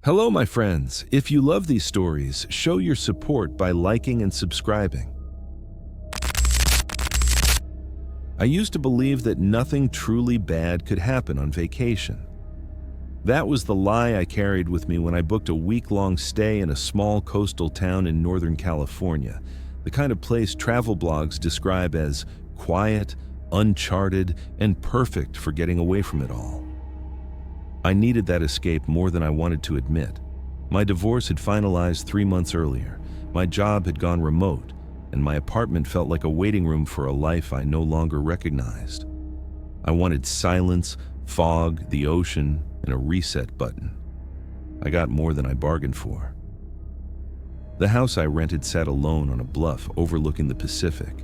Hello, my friends. If you love these stories, show your support by liking and subscribing. I used to believe that nothing truly bad could happen on vacation. That was the lie I carried with me when I booked a week-long stay in a small coastal town in Northern California, the kind of place travel blogs describe as quiet, uncharted, and perfect for getting away from it all. I needed that escape more than I wanted to admit. My divorce had finalized 3 months earlier, my job had gone remote, and my apartment felt like a waiting room for a life I no longer recognized. I wanted silence, fog, the ocean, and a reset button. I got more than I bargained for. The house I rented sat alone on a bluff overlooking the Pacific.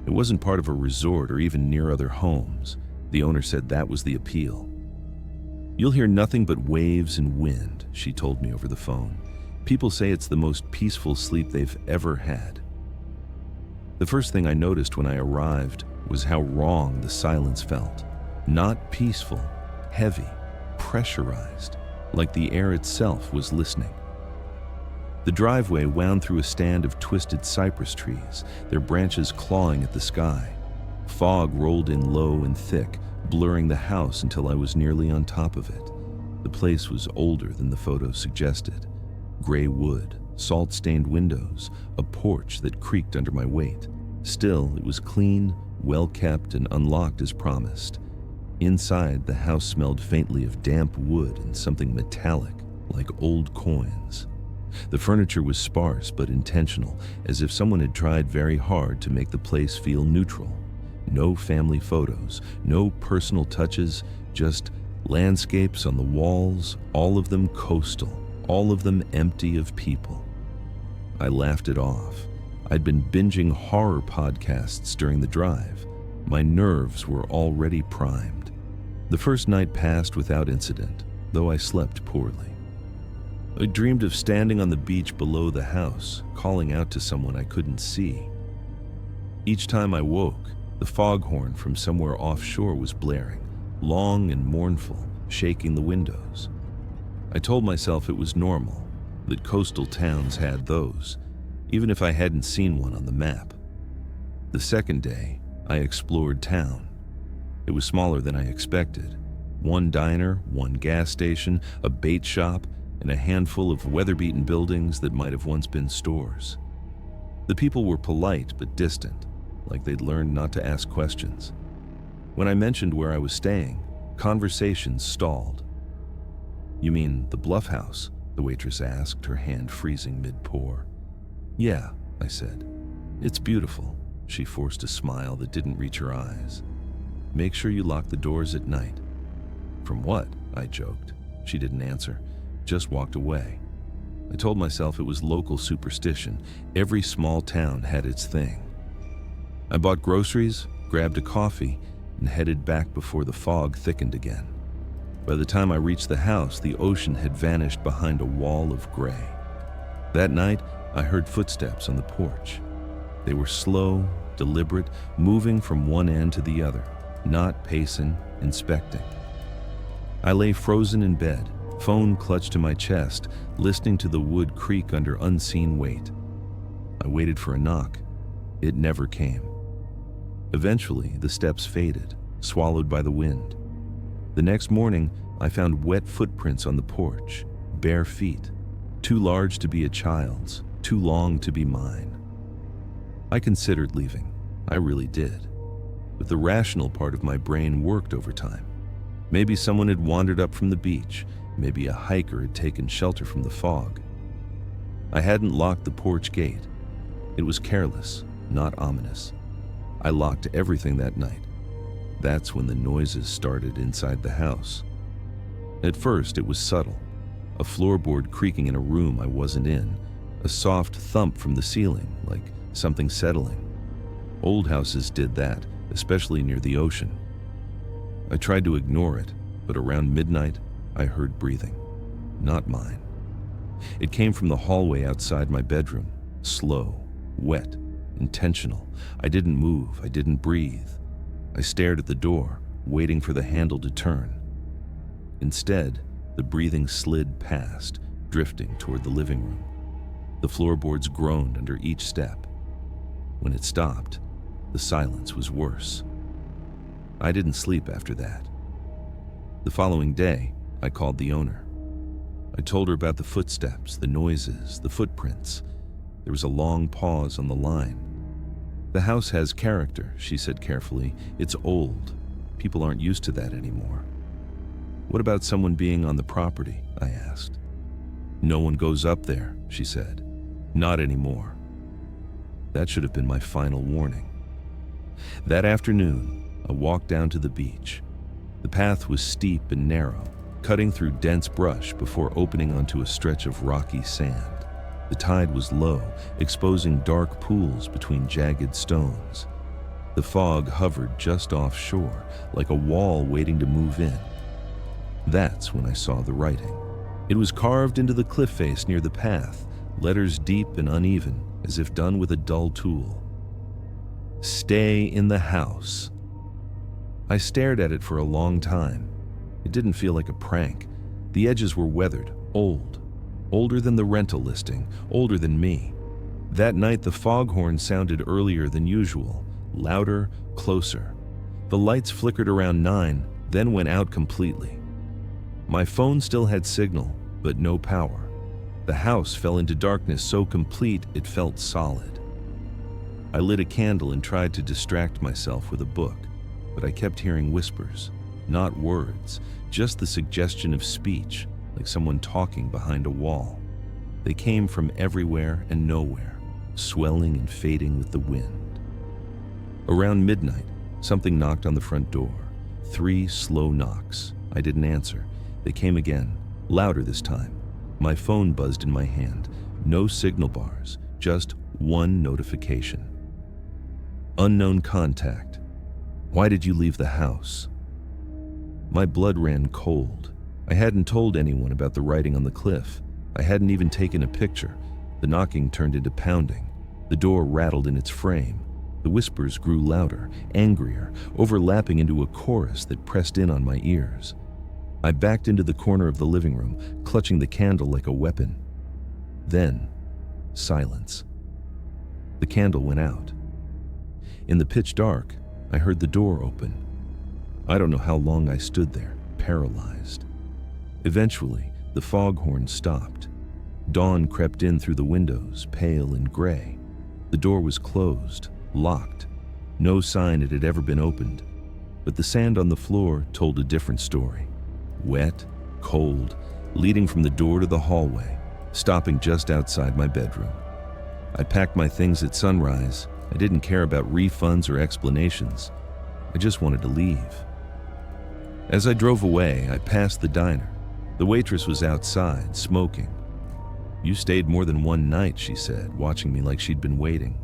It wasn't part of a resort or even near other homes. The owner said that was the appeal. "You'll hear nothing but waves and wind," she told me over the phone. "People say it's the most peaceful sleep they've ever had." The first thing I noticed when I arrived was how wrong the silence felt. Not peaceful, heavy, pressurized, like the air itself was listening. The driveway wound through a stand of twisted cypress trees, their branches clawing at the sky. Fog rolled in low and thick, blurring the house until I was nearly on top of it. The place was older than the photo suggested. Gray wood, salt-stained windows, a porch that creaked under my weight. Still, it was clean, well-kept, and unlocked as promised. Inside, the house smelled faintly of damp wood and something metallic, like old coins. The furniture was sparse but intentional, as if someone had tried very hard to make the place feel neutral. No family photos, no personal touches, just landscapes on the walls, all of them coastal, all of them empty of people. I laughed it off. I'd been binging horror podcasts during the drive. My nerves were already primed. The first night passed without incident, though I slept poorly. I dreamed of standing on the beach below the house, calling out to someone I couldn't see. Each time I woke, the foghorn from somewhere offshore was blaring, long and mournful, shaking the windows. I told myself it was normal, that coastal towns had those, even if I hadn't seen one on the map. The second day, I explored town. It was smaller than I expected. One diner, one gas station, a bait shop, and a handful of weather-beaten buildings that might have once been stores. The people were polite but distant, like they'd learned not to ask questions. When I mentioned where I was staying, conversations stalled. "You mean the Bluff House?" the waitress asked, her hand freezing mid-pour. "Yeah," I said. "It's beautiful." She forced a smile that didn't reach her eyes. "Make sure you lock the doors at night." "From what?" I joked. She didn't answer, just walked away. I told myself it was local superstition. Every small town had its thing. I bought groceries, grabbed a coffee, and headed back before the fog thickened again. By the time I reached the house, the ocean had vanished behind a wall of gray. That night, I heard footsteps on the porch. They were slow, deliberate, moving from one end to the other, not pacing, inspecting. I lay frozen in bed, phone clutched to my chest, listening to the wood creak under unseen weight. I waited for a knock. It never came. Eventually, the steps faded, swallowed by the wind. The next morning, I found wet footprints on the porch, bare feet, too large to be a child's, too long to be mine. I considered leaving. I really did. But the rational part of my brain worked overtime. Maybe someone had wandered up from the beach. Maybe a hiker had taken shelter from the fog. I hadn't locked the porch gate. It was careless, not ominous. I locked everything that night. That's when the noises started inside the house. At first, it was subtle. A floorboard creaking in a room I wasn't in. A soft thump from the ceiling, like something settling. Old houses did that, especially near the ocean. I tried to ignore it, but around midnight, I heard breathing. Not mine. It came from the hallway outside my bedroom. Slow, wet, intentional. I didn't move, I didn't breathe. I stared at the door, waiting for the handle to turn. Instead, The breathing slid past, drifting toward the living room. The floorboards groaned under each step. When it stopped, the silence was worse. I didn't sleep after that. The following day, I called the owner. I told her about the footsteps, the noises, the footprints. There was a long pause on the line. "The house has character," she said carefully. "It's old. People aren't used to that anymore." "What about someone being on the property?" I asked. "No one goes up there," she said. "Not anymore." That should have been my final warning. That afternoon, I walked down to the beach. The path was steep and narrow, cutting through dense brush before opening onto a stretch of rocky sand. The tide was low, exposing dark pools between jagged stones. The fog hovered just offshore, like a wall waiting to move in. That's when I saw the writing. It was carved into the cliff face near the path, letters deep and uneven, as if done with a dull tool. "Stay in the house." I stared at it for a long time. It didn't feel like a prank. The edges were weathered, old. Older than the rental listing, older than me. That night the foghorn sounded earlier than usual, louder, closer. The lights flickered around 9, then went out completely. My phone still had signal, but no power. The house fell into darkness so complete it felt solid. I lit a candle and tried to distract myself with a book, but I kept hearing whispers, not words, just the suggestion of speech, like someone talking behind a wall. They came from everywhere and nowhere, swelling and fading with the wind. Around midnight, something knocked on the front door. 3 slow knocks. I didn't answer. They came again, louder this time. My phone buzzed in my hand. No signal bars, just one notification. Unknown contact. Why did you leave the house? My blood ran cold. I hadn't told anyone about the writing on the cliff. I hadn't even taken a picture. The knocking turned into pounding. The door rattled in its frame. The whispers grew louder, angrier, overlapping into a chorus that pressed in on my ears. I backed into the corner of the living room, clutching the candle like a weapon. Then, silence. The candle went out. In the pitch dark, I heard the door open. I don't know how long I stood there, paralyzed. Eventually, the foghorn stopped. Dawn crept in through the windows, pale and gray. The door was closed, locked. No sign it had ever been opened. But the sand on the floor told a different story. Wet, cold, leading from the door to the hallway, stopping just outside my bedroom. I packed my things at sunrise. I didn't care about refunds or explanations. I just wanted to leave. As I drove away, I passed the diner. The waitress was outside, smoking. "You stayed more than one night," she said, watching me like she'd been waiting.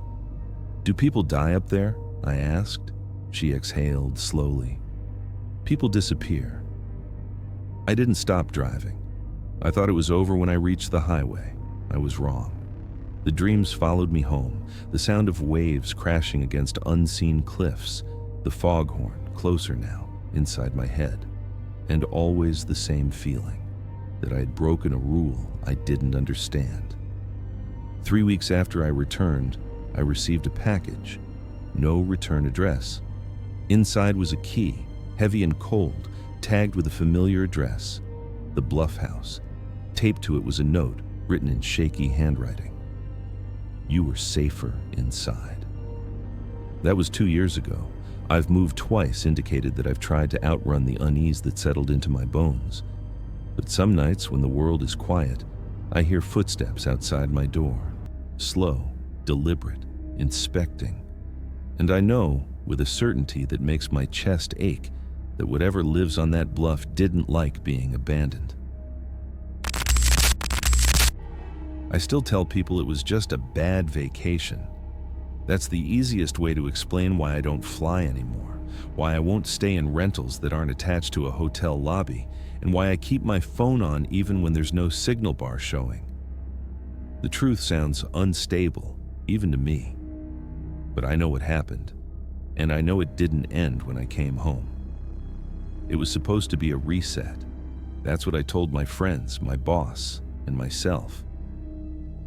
"Do people die up there?" I asked. She exhaled slowly. "People disappear." I didn't stop driving. I thought it was over when I reached the highway. I was wrong. The dreams followed me home, the sound of waves crashing against unseen cliffs, the foghorn, closer now, inside my head, and always the same feeling, that I had broken a rule I didn't understand. 3 weeks after I returned, I received a package. No return address. Inside was a key, heavy and cold, tagged with a familiar address, the Bluff House. Taped to it was a note, written in shaky handwriting. "You were safer inside." That was 2 years ago. I've moved twice, indicated that I've tried to outrun the unease that settled into my bones. But some nights when the world is quiet, I hear footsteps outside my door. Slow, deliberate, inspecting. And I know, with a certainty that makes my chest ache, that whatever lives on that bluff didn't like being abandoned. I still tell people it was just a bad vacation. That's the easiest way to explain why I don't fly anymore, why I won't stay in rentals that aren't attached to a hotel lobby, and why I keep my phone on even when there's no signal bar showing. The truth sounds unstable, even to me. But I know what happened, and I know it didn't end when I came home. It was supposed to be a reset, That's what I told my friends, my boss, and myself.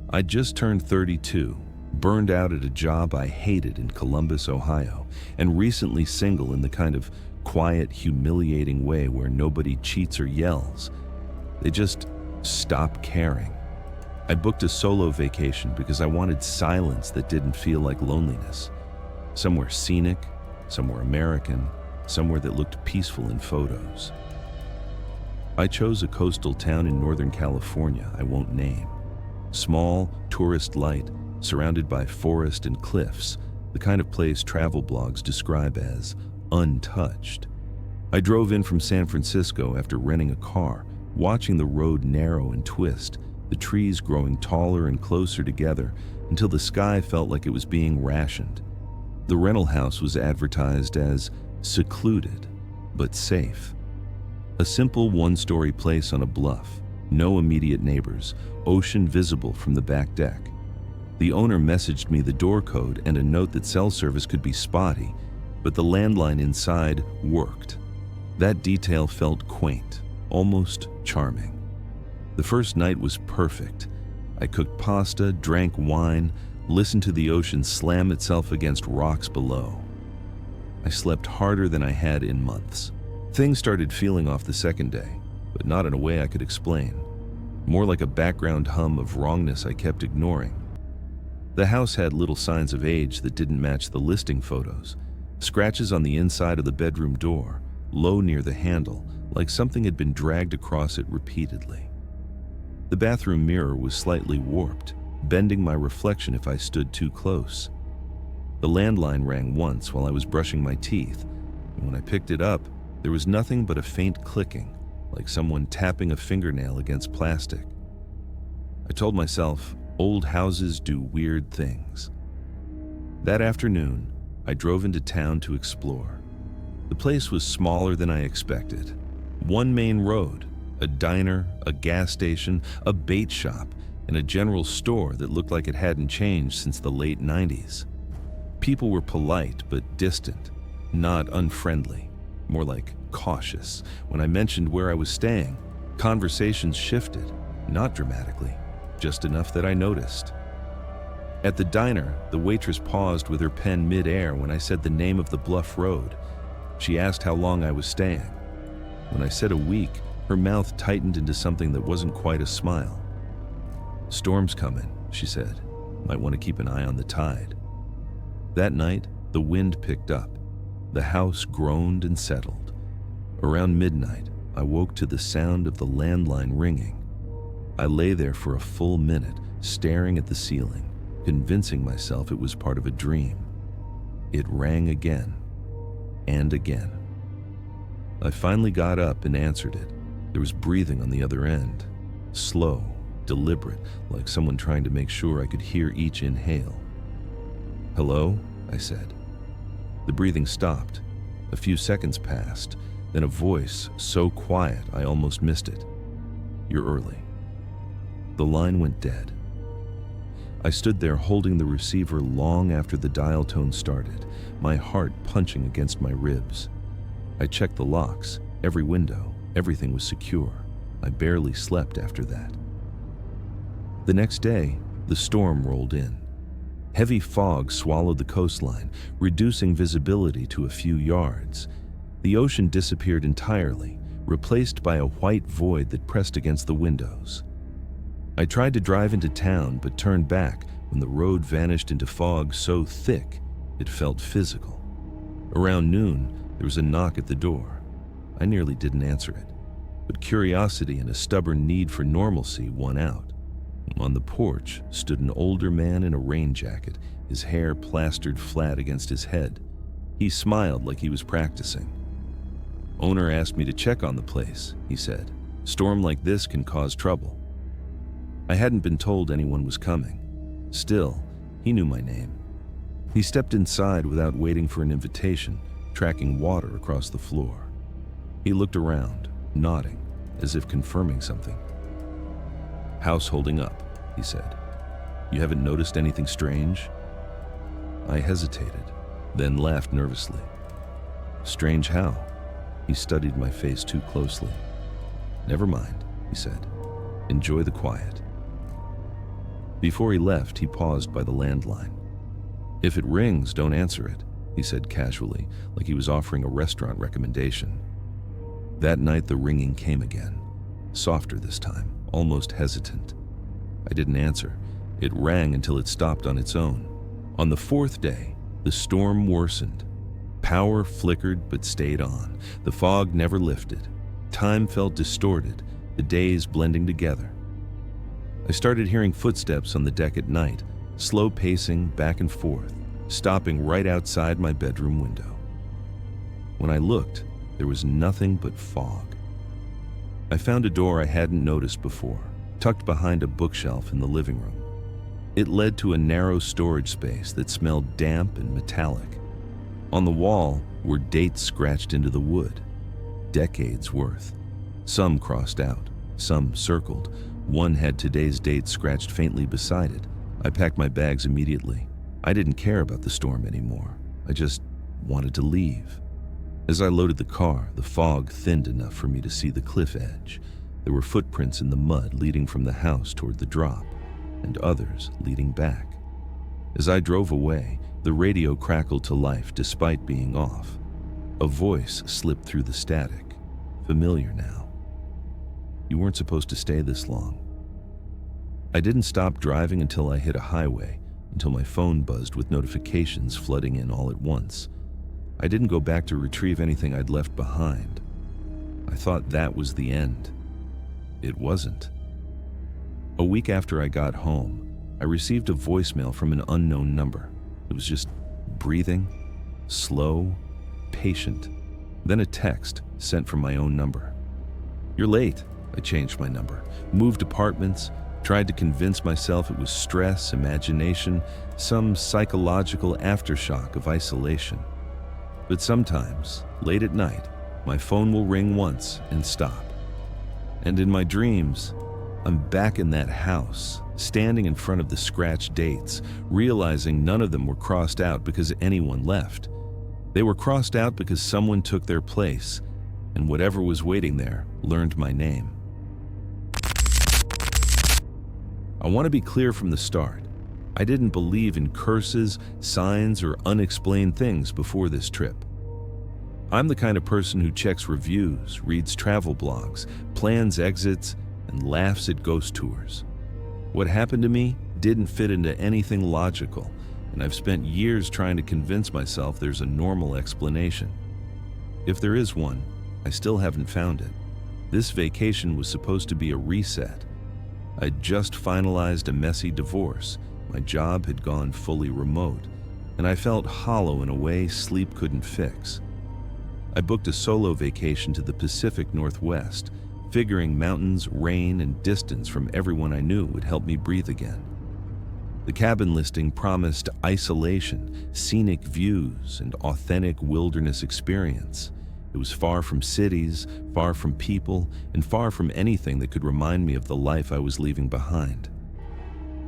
I'd just turned 32, burned out at a job I hated in Columbus, Ohio, and recently single in the kind of quiet, humiliating way where nobody cheats or yells. They just stop caring. I booked a solo vacation because I wanted silence that didn't feel like loneliness. Somewhere scenic, somewhere American, somewhere that looked peaceful in photos. I chose a coastal town in Northern California I won't name. Small, tourist light, surrounded by forest and cliffs, the kind of place travel blogs describe as untouched. I drove in from San Francisco after renting a car, watching the road narrow and twist, the trees growing taller and closer together until the sky felt like it was being rationed. The rental house was advertised as secluded, but safe. A simple one-story place on a bluff, no immediate neighbors, ocean visible from the back deck. The owner messaged me the door code and a note that cell service could be spotty, but the landline inside worked. That detail felt quaint, almost charming. The first night was perfect. I cooked pasta, drank wine, listened to the ocean slam itself against rocks below. I slept harder than I had in months. Things started feeling off the second day, but not in a way I could explain. More like a background hum of wrongness I kept ignoring. The house had little signs of age that didn't match the listing photos. Scratches on the inside of the bedroom door, low near the handle, like something had been dragged across it repeatedly. The bathroom mirror was slightly warped, bending my reflection if I stood too close. The landline rang once while I was brushing my teeth, and when I picked it up, there was nothing but a faint clicking, like someone tapping a fingernail against plastic. I told myself, old houses do weird things. That afternoon, I drove into town to explore. The place was smaller than I expected. One main road, a diner, a gas station, a bait shop, and a general store that looked like it hadn't changed since the late 90s. People were polite but distant, not unfriendly, more like cautious. When I mentioned where I was staying, conversations shifted, not dramatically, just enough that I noticed. At the diner, the waitress paused with her pen mid-air when I said the name of the bluff road. She asked how long I was staying. When I said a week, her mouth tightened into something that wasn't quite a smile. "Storm's coming," she said. "Might want to keep an eye on the tide." That night, the wind picked up. The house groaned and settled. Around midnight, I woke to the sound of the landline ringing. I lay there for a full minute, staring at the ceiling, convincing myself it was part of a dream. It rang again and again. I finally got up and answered it. There was breathing on the other end, slow, deliberate, like someone trying to make sure I could hear each inhale. "Hello?" I said. The breathing stopped. A few seconds passed, then a voice so quiet I almost missed it. "You're early." The line went dead. I stood there holding the receiver long after the dial tone started, my heart punching against my ribs. I checked the locks, every window, everything was secure. I barely slept after that. The next day, the storm rolled in. Heavy fog swallowed the coastline, reducing visibility to a few yards. The ocean disappeared entirely, replaced by a white void that pressed against the windows. I tried to drive into town, but turned back when the road vanished into fog so thick it felt physical. Around noon, there was a knock at the door. I nearly didn't answer it, but curiosity and a stubborn need for normalcy won out. On the porch stood an older man in a rain jacket, his hair plastered flat against his head. He smiled like he was practicing. "Owner asked me to check on the place," he said. "Storm like this can cause trouble." I hadn't been told anyone was coming. Still, he knew my name. He stepped inside without waiting for an invitation, tracking water across the floor. He looked around, nodding, as if confirming something. "House holding up," he said. "You haven't noticed anything strange?" I hesitated, then laughed nervously. "Strange how?" He studied my face too closely. "Never mind," he said. "Enjoy the quiet." Before he left, he paused by the landline. "If it rings, don't answer it," he said casually, like he was offering a restaurant recommendation. That night, the ringing came again, softer this time, almost hesitant. I didn't answer. It rang until it stopped on its own. On the fourth day, the storm worsened. Power flickered but stayed on. The fog never lifted. Time felt distorted, the days blending together. I started hearing footsteps on the deck at night, slow pacing back and forth, stopping right outside my bedroom window. When I looked, there was nothing but fog. I found a door I hadn't noticed before, tucked behind a bookshelf in the living room. It led to a narrow storage space that smelled damp and metallic. On the wall were dates scratched into the wood, decades worth. Some crossed out, some circled. One had today's date scratched faintly beside it. I packed my bags immediately. I didn't care about the storm anymore. I just wanted to leave. As I loaded the car, the fog thinned enough for me to see the cliff edge. There were footprints in the mud leading from the house toward the drop, and others leading back. As I drove away, the radio crackled to life despite being off. A voice slipped through the static, familiar now. "You weren't supposed to stay this long." I didn't stop driving until I hit a highway, until my phone buzzed with notifications flooding in all at once. I didn't go back to retrieve anything I'd left behind. I thought that was the end. It wasn't. A week after I got home, I received a voicemail from an unknown number. It was just breathing, slow, patient. Then a text sent from my own number. "You're late." I changed my number, moved apartments, tried to convince myself it was stress, imagination, some psychological aftershock of isolation. But sometimes, late at night, my phone will ring once and stop. And in my dreams, I'm back in that house, standing in front of the scratched dates, realizing none of them were crossed out because anyone left. They were crossed out because someone took their place, and whatever was waiting there learned my name. I want to be clear from the start. I didn't believe in curses, signs, or unexplained things before this trip. I'm the kind of person who checks reviews, reads travel blogs, plans exits, and laughs at ghost tours. What happened to me didn't fit into anything logical, and I've spent years trying to convince myself there's a normal explanation. If there is one, I still haven't found it. This vacation was supposed to be a reset. I'd just finalized a messy divorce, my job had gone fully remote, and I felt hollow in a way sleep couldn't fix. I booked a solo vacation to the Pacific Northwest, figuring mountains, rain, and distance from everyone I knew would help me breathe again. The cabin listing promised isolation, scenic views, and authentic wilderness experience. It was far from cities, far from people, and far from anything that could remind me of the life I was leaving behind.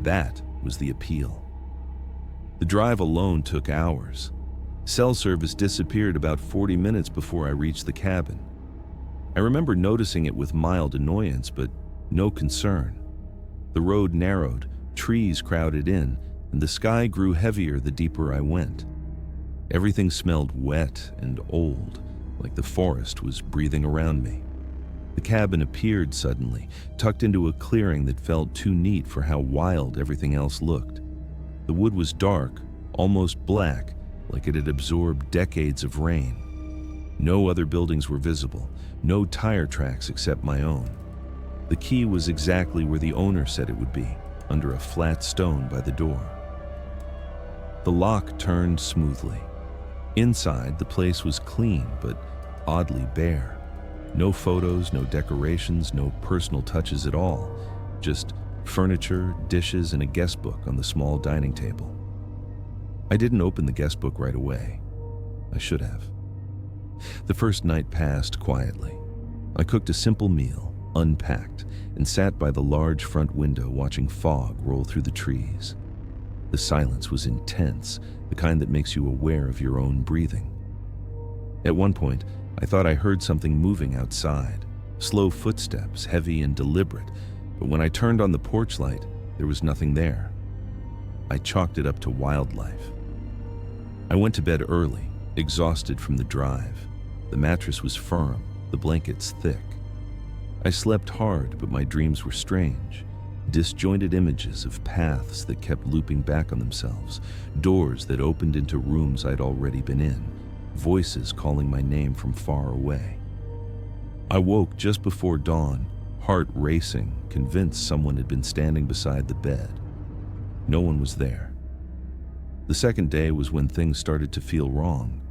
That was the appeal. The drive alone took hours. Cell service disappeared about 40 minutes before I reached the cabin. I remember noticing it with mild annoyance, but no concern. The road narrowed, trees crowded in, and the sky grew heavier the deeper I went. Everything smelled wet and old, like the forest was breathing around me. The cabin appeared suddenly, tucked into a clearing that felt too neat for how wild everything else looked. The wood was dark, almost black, like it had absorbed decades of rain. No other buildings were visible, no tire tracks except my own. The key was exactly where the owner said it would be, under a flat stone by the door. The lock turned smoothly. Inside, the place was clean, but oddly bare. No photos, no decorations, no personal touches at all. Just furniture, dishes, and a guest book on the small dining table. I didn't open the guest book right away. I should have. The first night passed quietly. I cooked a simple meal, unpacked, and sat by the large front window watching fog roll through the trees. The silence was intense, the kind that makes you aware of your own breathing. At one point, I thought I heard something moving outside, Slow footsteps, heavy and deliberate, but when I turned on the porch light, there was nothing there. I chalked it up to wildlife. I went to bed early, exhausted from the drive. The mattress was firm, the blankets thick. I slept hard, but my dreams were strange. Disjointed images of paths that kept looping back on themselves, doors that opened into rooms I'd already been in, voices calling my name from far away. I woke just before dawn, heart racing, convinced someone had been standing beside the bed. No one was there. The second day was when things started to feel wrong.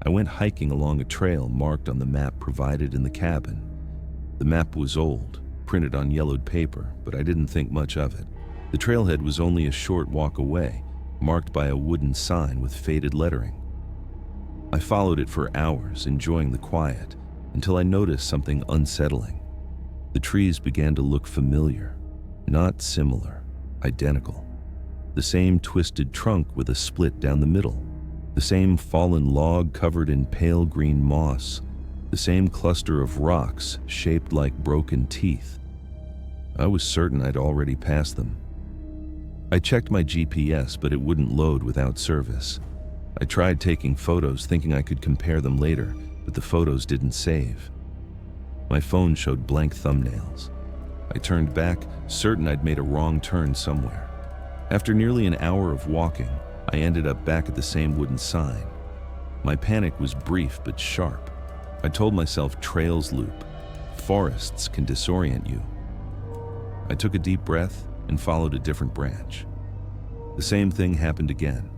I went hiking along a trail marked on the map provided in the cabin. The map was old, printed on yellowed paper, but I didn't think much of it. The trailhead was only a short walk away, marked by a wooden sign with faded lettering. I followed it for hours, enjoying the quiet, until I noticed something unsettling. The trees began to look familiar, not similar, identical. The same twisted trunk with a split down the middle, the same fallen log covered in pale green moss, the same cluster of rocks shaped like broken teeth. I was certain I'd already passed them. I checked my GPS, but it wouldn't load without service. I tried taking photos, thinking I could compare them later, but the photos didn't save. My phone showed blank thumbnails. I turned back, certain I'd made a wrong turn somewhere. After nearly an hour of walking, I ended up back at the same wooden sign. My panic was brief but sharp. I told myself trails loop. Forests can disorient you. I took a deep breath and followed a different branch. The same thing happened again.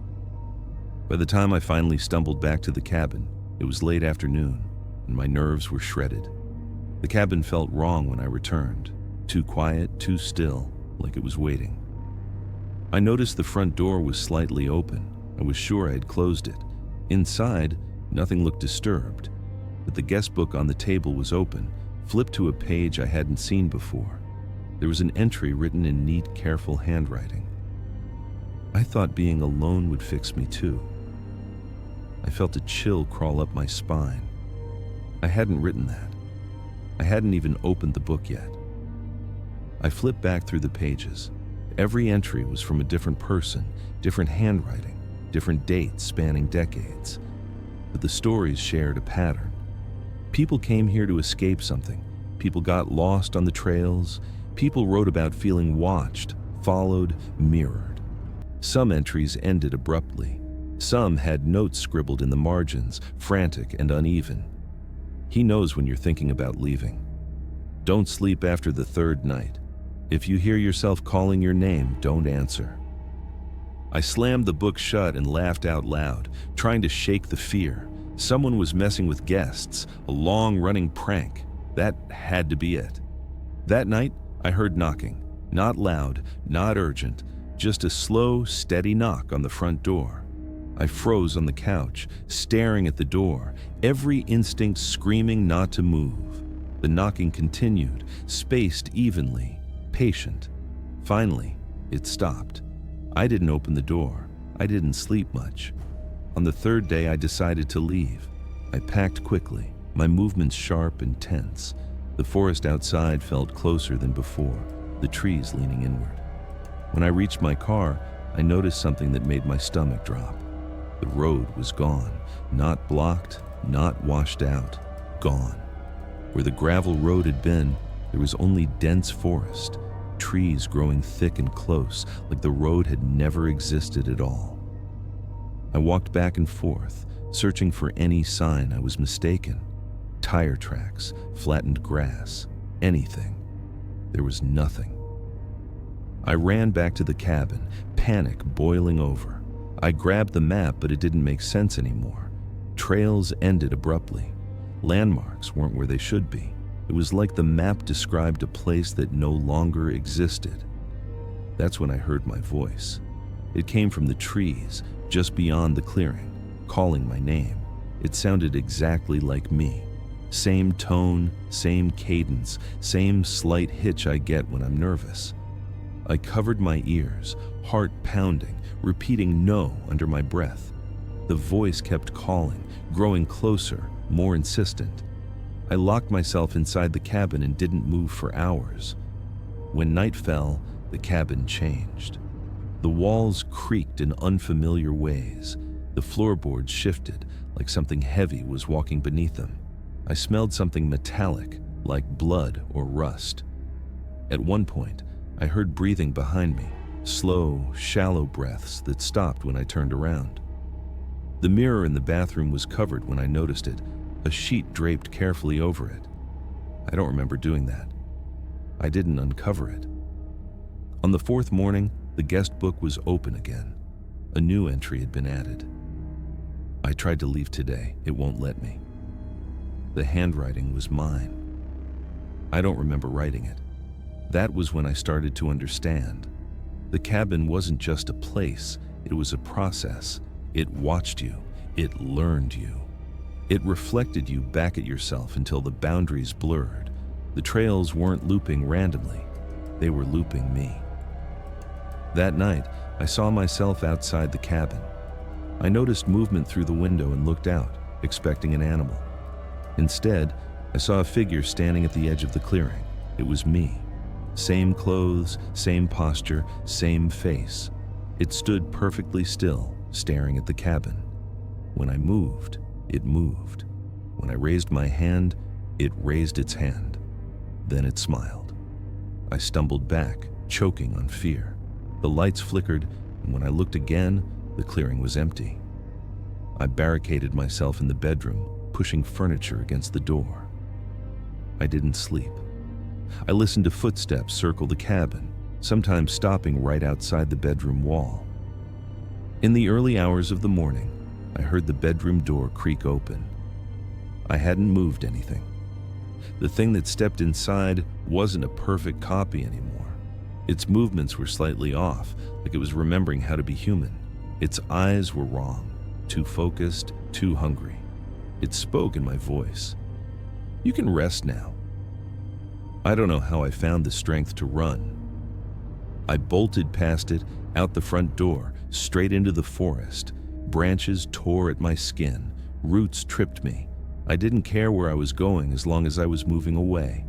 By the time I finally stumbled back to the cabin, it was late afternoon, and my nerves were shredded. The cabin felt wrong when I returned. Too quiet, too still, like it was waiting. I noticed the front door was slightly open. I was sure I had closed it. Inside, nothing looked disturbed, but the guest book on the table was open, flipped to a page I hadn't seen before. There was an entry written in neat, careful handwriting. I thought being alone would fix me too. I felt a chill crawl up my spine. I hadn't written that. I hadn't even opened the book yet. I flipped back through the pages. Every entry was from a different person, different handwriting, different dates spanning decades. But the stories shared a pattern. People came here to escape something. People got lost on the trails. People wrote about feeling watched, followed, mirrored. Some entries ended abruptly. Some had notes scribbled in the margins, frantic and uneven. He knows when you're thinking about leaving. Don't sleep after the third night. If you hear yourself calling your name, don't answer. I slammed the book shut and laughed out loud, trying to shake the fear. Someone was messing with guests, a long-running prank. That had to be it. That night, I heard knocking. Not loud, not urgent, just a slow, steady knock on the front door. I froze on the couch, staring at the door, every instinct screaming not to move. The knocking continued, spaced evenly, patient. Finally, it stopped. I didn't open the door. I didn't sleep much. On the third day, I decided to leave. I packed quickly, my movements sharp and tense. The forest outside felt closer than before, the trees leaning inward. When I reached my car, I noticed something that made my stomach drop. The road was gone, not blocked, not washed out, gone. Where the gravel road had been, there was only dense forest, trees growing thick and close, like the road had never existed at all. I walked back and forth, searching for any sign I was mistaken. Tire tracks, flattened grass, anything. There was nothing. I ran back to the cabin, panic boiling over. I grabbed the map, but it didn't make sense anymore. Trails ended abruptly. Landmarks weren't where they should be. It was like the map described a place that no longer existed. That's when I heard my voice. It came from the trees, just beyond the clearing, calling my name. It sounded exactly like me. Same tone, same cadence, same slight hitch I get when I'm nervous. I covered my ears, heart pounding, repeating no under my breath. The voice kept calling, growing closer, more insistent. I locked myself inside the cabin and didn't move for hours. When night fell, the cabin changed. The walls creaked in unfamiliar ways. The floorboards shifted, like something heavy was walking beneath them. I smelled something metallic, like blood or rust. At one point, I heard breathing behind me, slow, shallow breaths that stopped when I turned around. The mirror in the bathroom was covered when I noticed it, a sheet draped carefully over it. I don't remember doing that. I didn't uncover it. On the fourth morning, the guest book was open again. A new entry had been added. I tried to leave today. It won't let me. The handwriting was mine. I don't remember writing it. That was when I started to understand. The cabin wasn't just a place, it was a process. It watched you. It learned you. It reflected you back at yourself until the boundaries blurred. The trails weren't looping randomly. They were looping me. That night, I saw myself outside the cabin. I noticed movement through the window and looked out, expecting an animal. Instead, I saw a figure standing at the edge of the clearing. It was me. Same clothes, same posture, same face. It stood perfectly still, staring at the cabin. When I moved, it moved. When I raised my hand, it raised its hand. Then it smiled. I stumbled back, choking on fear. The lights flickered, and when I looked again, the clearing was empty. I barricaded myself in the bedroom, pushing furniture against the door. I didn't sleep. I listened to footsteps circle the cabin, sometimes stopping right outside the bedroom wall. In the early hours of the morning, I heard the bedroom door creak open. I hadn't moved anything. The thing that stepped inside wasn't a perfect copy anymore. Its movements were slightly off, like it was remembering how to be human. Its eyes were wrong, too focused, too hungry. It spoke in my voice. "You can rest now." I don't know how I found the strength to run. I bolted past it, out the front door, straight into the forest. Branches tore at my skin. Roots tripped me. I didn't care where I was going as long as I was moving away.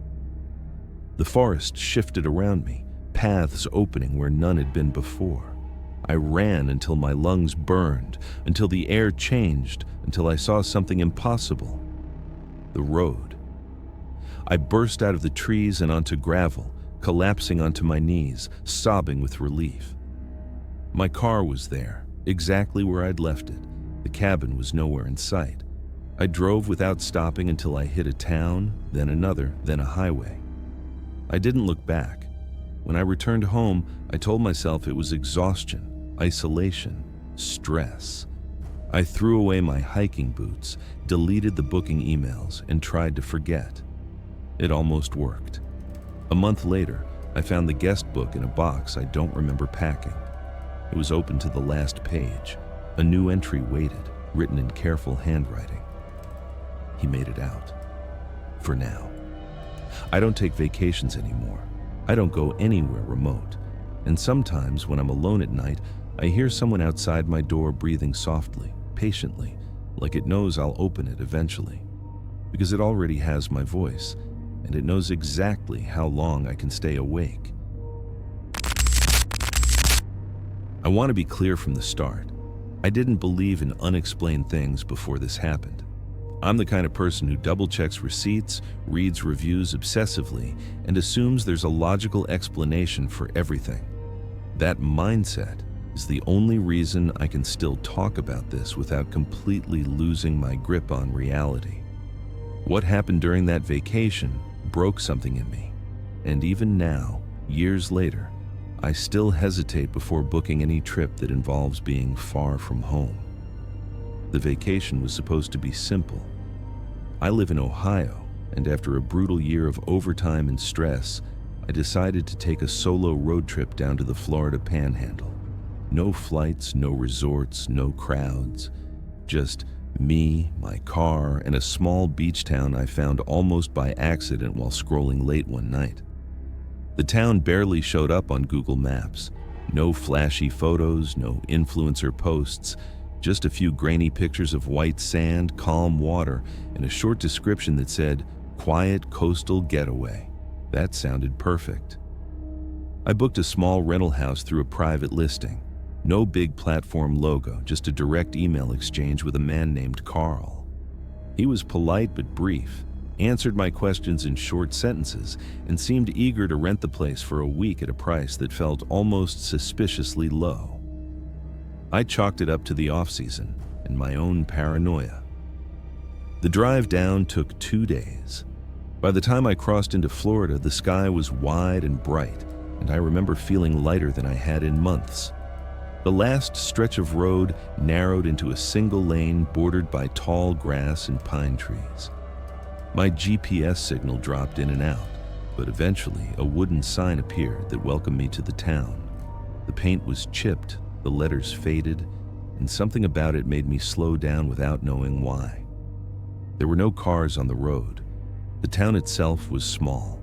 The forest shifted around me, paths opening where none had been before. I ran until my lungs burned, until the air changed, until I saw something impossible. The road. I burst out of the trees and onto gravel, collapsing onto my knees, sobbing with relief. My car was there, exactly where I'd left it. The cabin was nowhere in sight. I drove without stopping until I hit a town, then another, then a highway. I didn't look back. When I returned home, I told myself it was exhaustion, isolation, stress. I threw away my hiking boots, deleted the booking emails, and tried to forget. It almost worked. A month later, I found the guest book in a box I don't remember packing. It was open to the last page. A new entry waited, written in careful handwriting. He made it out. For now. I don't take vacations anymore. I don't go anywhere remote. And sometimes when I'm alone at night, I hear someone outside my door breathing softly, patiently, like it knows I'll open it eventually. Because it already has my voice, and it knows exactly how long I can stay awake. I want to be clear from the start. I didn't believe in unexplained things before this happened. I'm the kind of person who double-checks receipts, reads reviews obsessively, and assumes there's a logical explanation for everything. That mindset is the only reason I can still talk about this without completely losing my grip on reality. What happened during that vacation broke something in me, and even now, years later, I still hesitate before booking any trip that involves being far from home. The vacation was supposed to be simple. I live in Ohio, and after a brutal year of overtime and stress, I decided to take a solo road trip down to the Florida Panhandle. No flights, no resorts, no crowds. Just me, my car, and a small beach town I found almost by accident while scrolling late one night. The town barely showed up on Google Maps. No flashy photos, no influencer posts, just a few grainy pictures of white sand, calm water, and a short description that said, quiet coastal getaway. That sounded perfect. I booked a small rental house through a private listing. No big platform logo, just a direct email exchange with a man named Carl. He was polite but brief, answered my questions in short sentences, and seemed eager to rent the place for a week at a price that felt almost suspiciously low. I chalked it up to the off-season and my own paranoia. The drive down took 2 days. By the time I crossed into Florida, the sky was wide and bright, and I remember feeling lighter than I had in months. The last stretch of road narrowed into a single lane bordered by tall grass and pine trees. My GPS signal dropped in and out, but eventually a wooden sign appeared that welcomed me to the town. The paint was chipped, the letters faded, and something about it made me slow down without knowing why. There were no cars on the road. The town itself was small.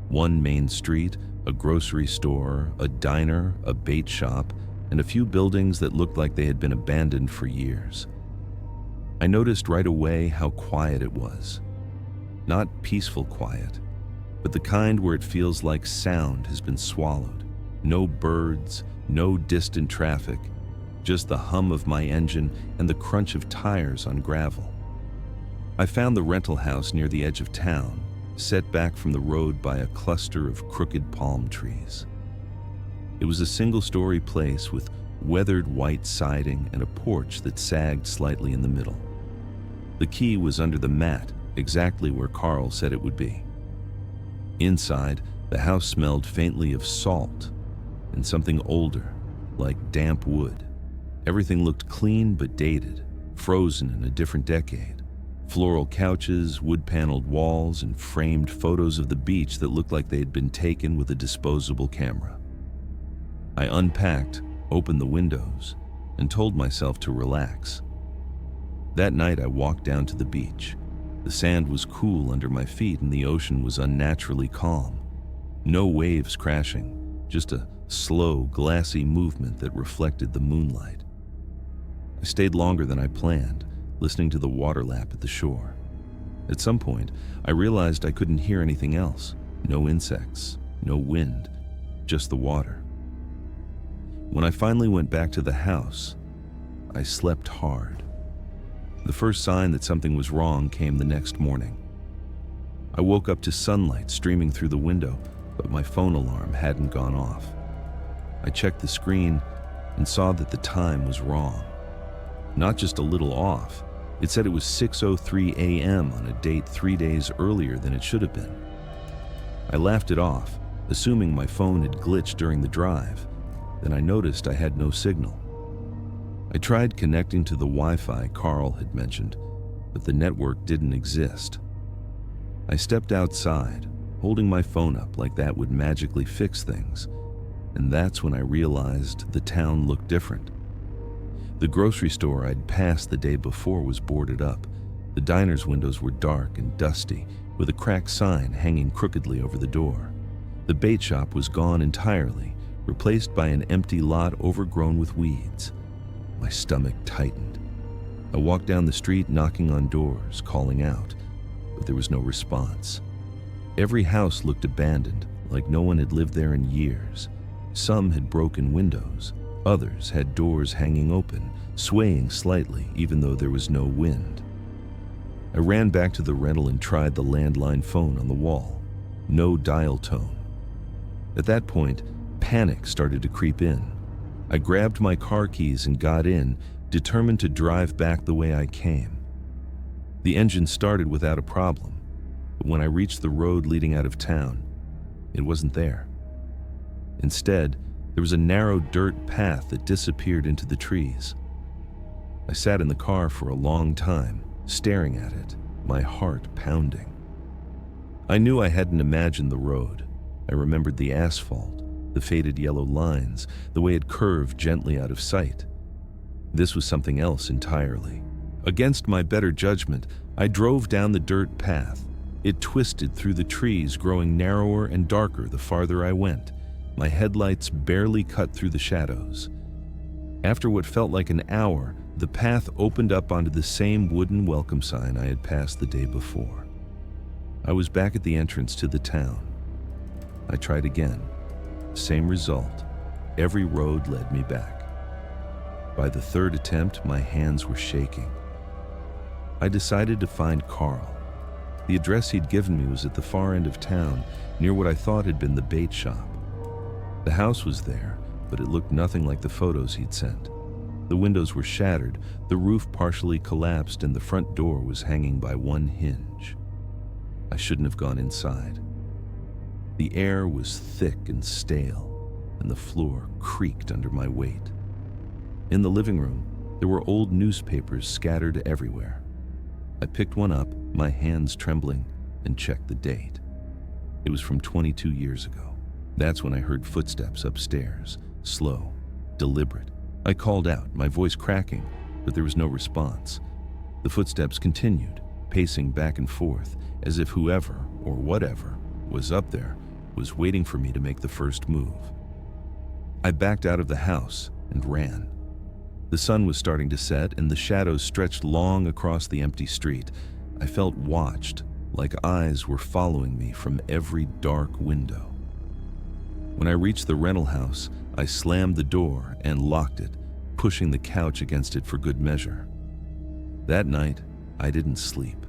One main street, a grocery store, a diner, a bait shop, and a few buildings that looked like they had been abandoned for years. I noticed right away how quiet it was. Not peaceful quiet, but the kind where it feels like sound has been swallowed. No birds, no distant traffic, just the hum of my engine and the crunch of tires on gravel. I found the rental house near the edge of town, set back from the road by a cluster of crooked palm trees. It was a single-story place with weathered white siding and a porch that sagged slightly in the middle. The key was under the mat, exactly where Carl said it would be. Inside, the house smelled faintly of salt and something older, like damp wood. Everything looked clean but dated, frozen in a different decade. Floral couches, wood-paneled walls, and framed photos of the beach that looked like they had been taken with a disposable camera. I unpacked, opened the windows, and told myself to relax. That night I walked down to the beach. The sand was cool under my feet and the ocean was unnaturally calm. No waves crashing, just a slow, glassy movement that reflected the moonlight. I stayed longer than I planned, listening to the water lap at the shore. At some point, I realized I couldn't hear anything else. No insects, no wind, just the water. When I finally went back to the house, I slept hard. The first sign that something was wrong came the next morning. I woke up to sunlight streaming through the window, but my phone alarm hadn't gone off. I checked the screen and saw that the time was wrong. Not just a little off, it said it was 6:03 a.m. on a date 3 days earlier than it should have been. I laughed it off, assuming my phone had glitched during the drive. Then I noticed I had no signal. I tried connecting to the Wi-Fi Carl had mentioned, but the network didn't exist. I stepped outside, holding my phone up like that would magically fix things, and that's when I realized the town looked different. The grocery store I'd passed the day before was boarded up. The diner's windows were dark and dusty, with a cracked sign hanging crookedly over the door. The bait shop was gone entirely, replaced by an empty lot overgrown with weeds. My stomach tightened. I walked down the street knocking on doors, calling out, but there was no response. Every house looked abandoned, like no one had lived there in years. Some had broken windows, others had doors hanging open, swaying slightly even though there was no wind. I ran back to the rental and tried the landline phone on the wall. No dial tone. At that point, panic started to creep in. I grabbed my car keys and got in, determined to drive back the way I came. The engine started without a problem, but when I reached the road leading out of town, it wasn't there. Instead, there was a narrow dirt path that disappeared into the trees. I sat in the car for a long time, staring at it, my heart pounding. I knew I hadn't imagined the road. I remembered the asphalt, the faded yellow lines, the way it curved gently out of sight. This was something else entirely. Against my better judgment, I drove down the dirt path. It twisted through the trees, growing narrower and darker the farther I went. My headlights barely cut through the shadows. After what felt like an hour, the path opened up onto the same wooden welcome sign I had passed the day before. I was back at the entrance to the town. I tried again. Same result. Every road led me back. By the third attempt, my hands were shaking. I decided to find Carl. The address he'd given me was at the far end of town, near what I thought had been the bait shop. The house was there, but it looked nothing like the photos he'd sent. The windows were shattered, the roof partially collapsed, and the front door was hanging by one hinge. I shouldn't have gone inside. The air was thick and stale, and the floor creaked under my weight. In the living room, there were old newspapers scattered everywhere. I picked one up, my hands trembling, and checked the date. It was from 22 years ago. That's when I heard footsteps upstairs, slow, deliberate. I called out, my voice cracking, but there was no response. The footsteps continued, pacing back and forth, as if whoever, or whatever, was up there was waiting for me to make the first move. I backed out of the house and ran. The sun was starting to set, and the shadows stretched long across the empty street. I felt watched, like eyes were following me from every dark window. When I reached the rental house, I slammed the door and locked it, pushing the couch against it for good measure. That night, I didn't sleep.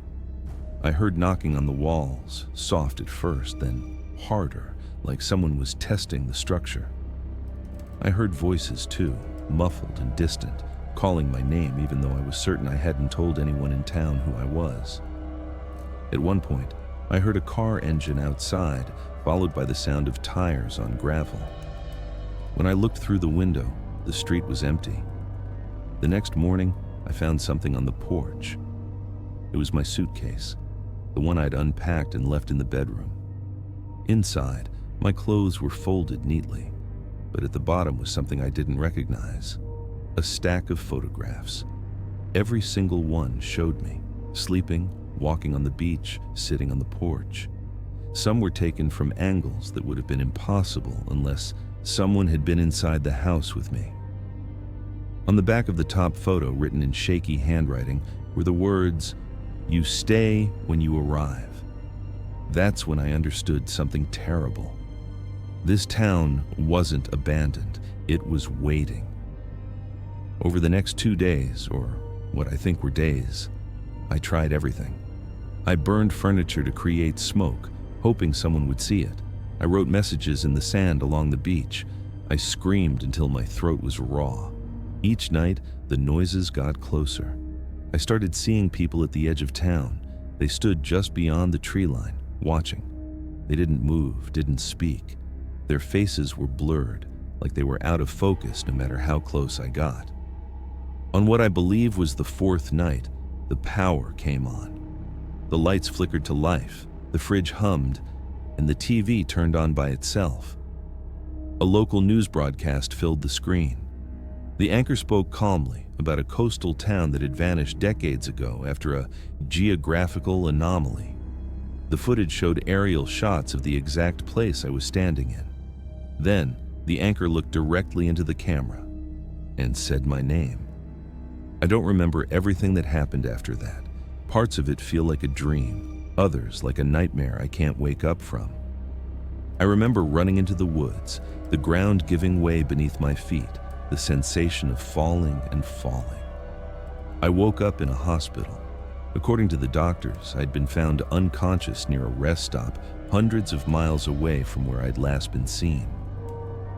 I heard knocking on the walls, soft at first, then harder, like someone was testing the structure. I heard voices too, muffled and distant, calling my name even though I was certain I hadn't told anyone in town who I was. At one point, I heard a car engine outside, followed by the sound of tires on gravel. When I looked through the window, the street was empty. The next morning, I found something on the porch. It was my suitcase, the one I'd unpacked and left in the bedroom. Inside, my clothes were folded neatly, but at the bottom was something I didn't recognize. A stack of photographs. Every single one showed me, sleeping, walking on the beach, sitting on the porch. Some were taken from angles that would have been impossible unless someone had been inside the house with me. On the back of the top photo, written in shaky handwriting, were the words, "You stay when you arrive." That's when I understood something terrible. This town wasn't abandoned, it was waiting. Over the next 2 days, or what I think were days, I tried everything. I burned furniture to create smoke, hoping someone would see it. I wrote messages in the sand along the beach. I screamed until my throat was raw. Each night, the noises got closer. I started seeing people at the edge of town. They stood just beyond the tree line, watching. They didn't move, didn't speak. Their faces were blurred, like they were out of focus no matter how close I got. On what I believe was the fourth night, the power came on. The lights flickered to life, the fridge hummed, and the TV turned on by itself. A local news broadcast filled the screen. The anchor spoke calmly about a coastal town that had vanished decades ago after a geographical anomaly. The footage showed aerial shots of the exact place I was standing in. Then, the anchor looked directly into the camera and said my name. I don't remember everything that happened after that. Parts of it feel like a dream, others like a nightmare I can't wake up from. I remember running into the woods, the ground giving way beneath my feet, the sensation of falling and falling. I woke up in a hospital. According to the doctors, I'd been found unconscious near a rest stop hundreds of miles away from where I'd last been seen.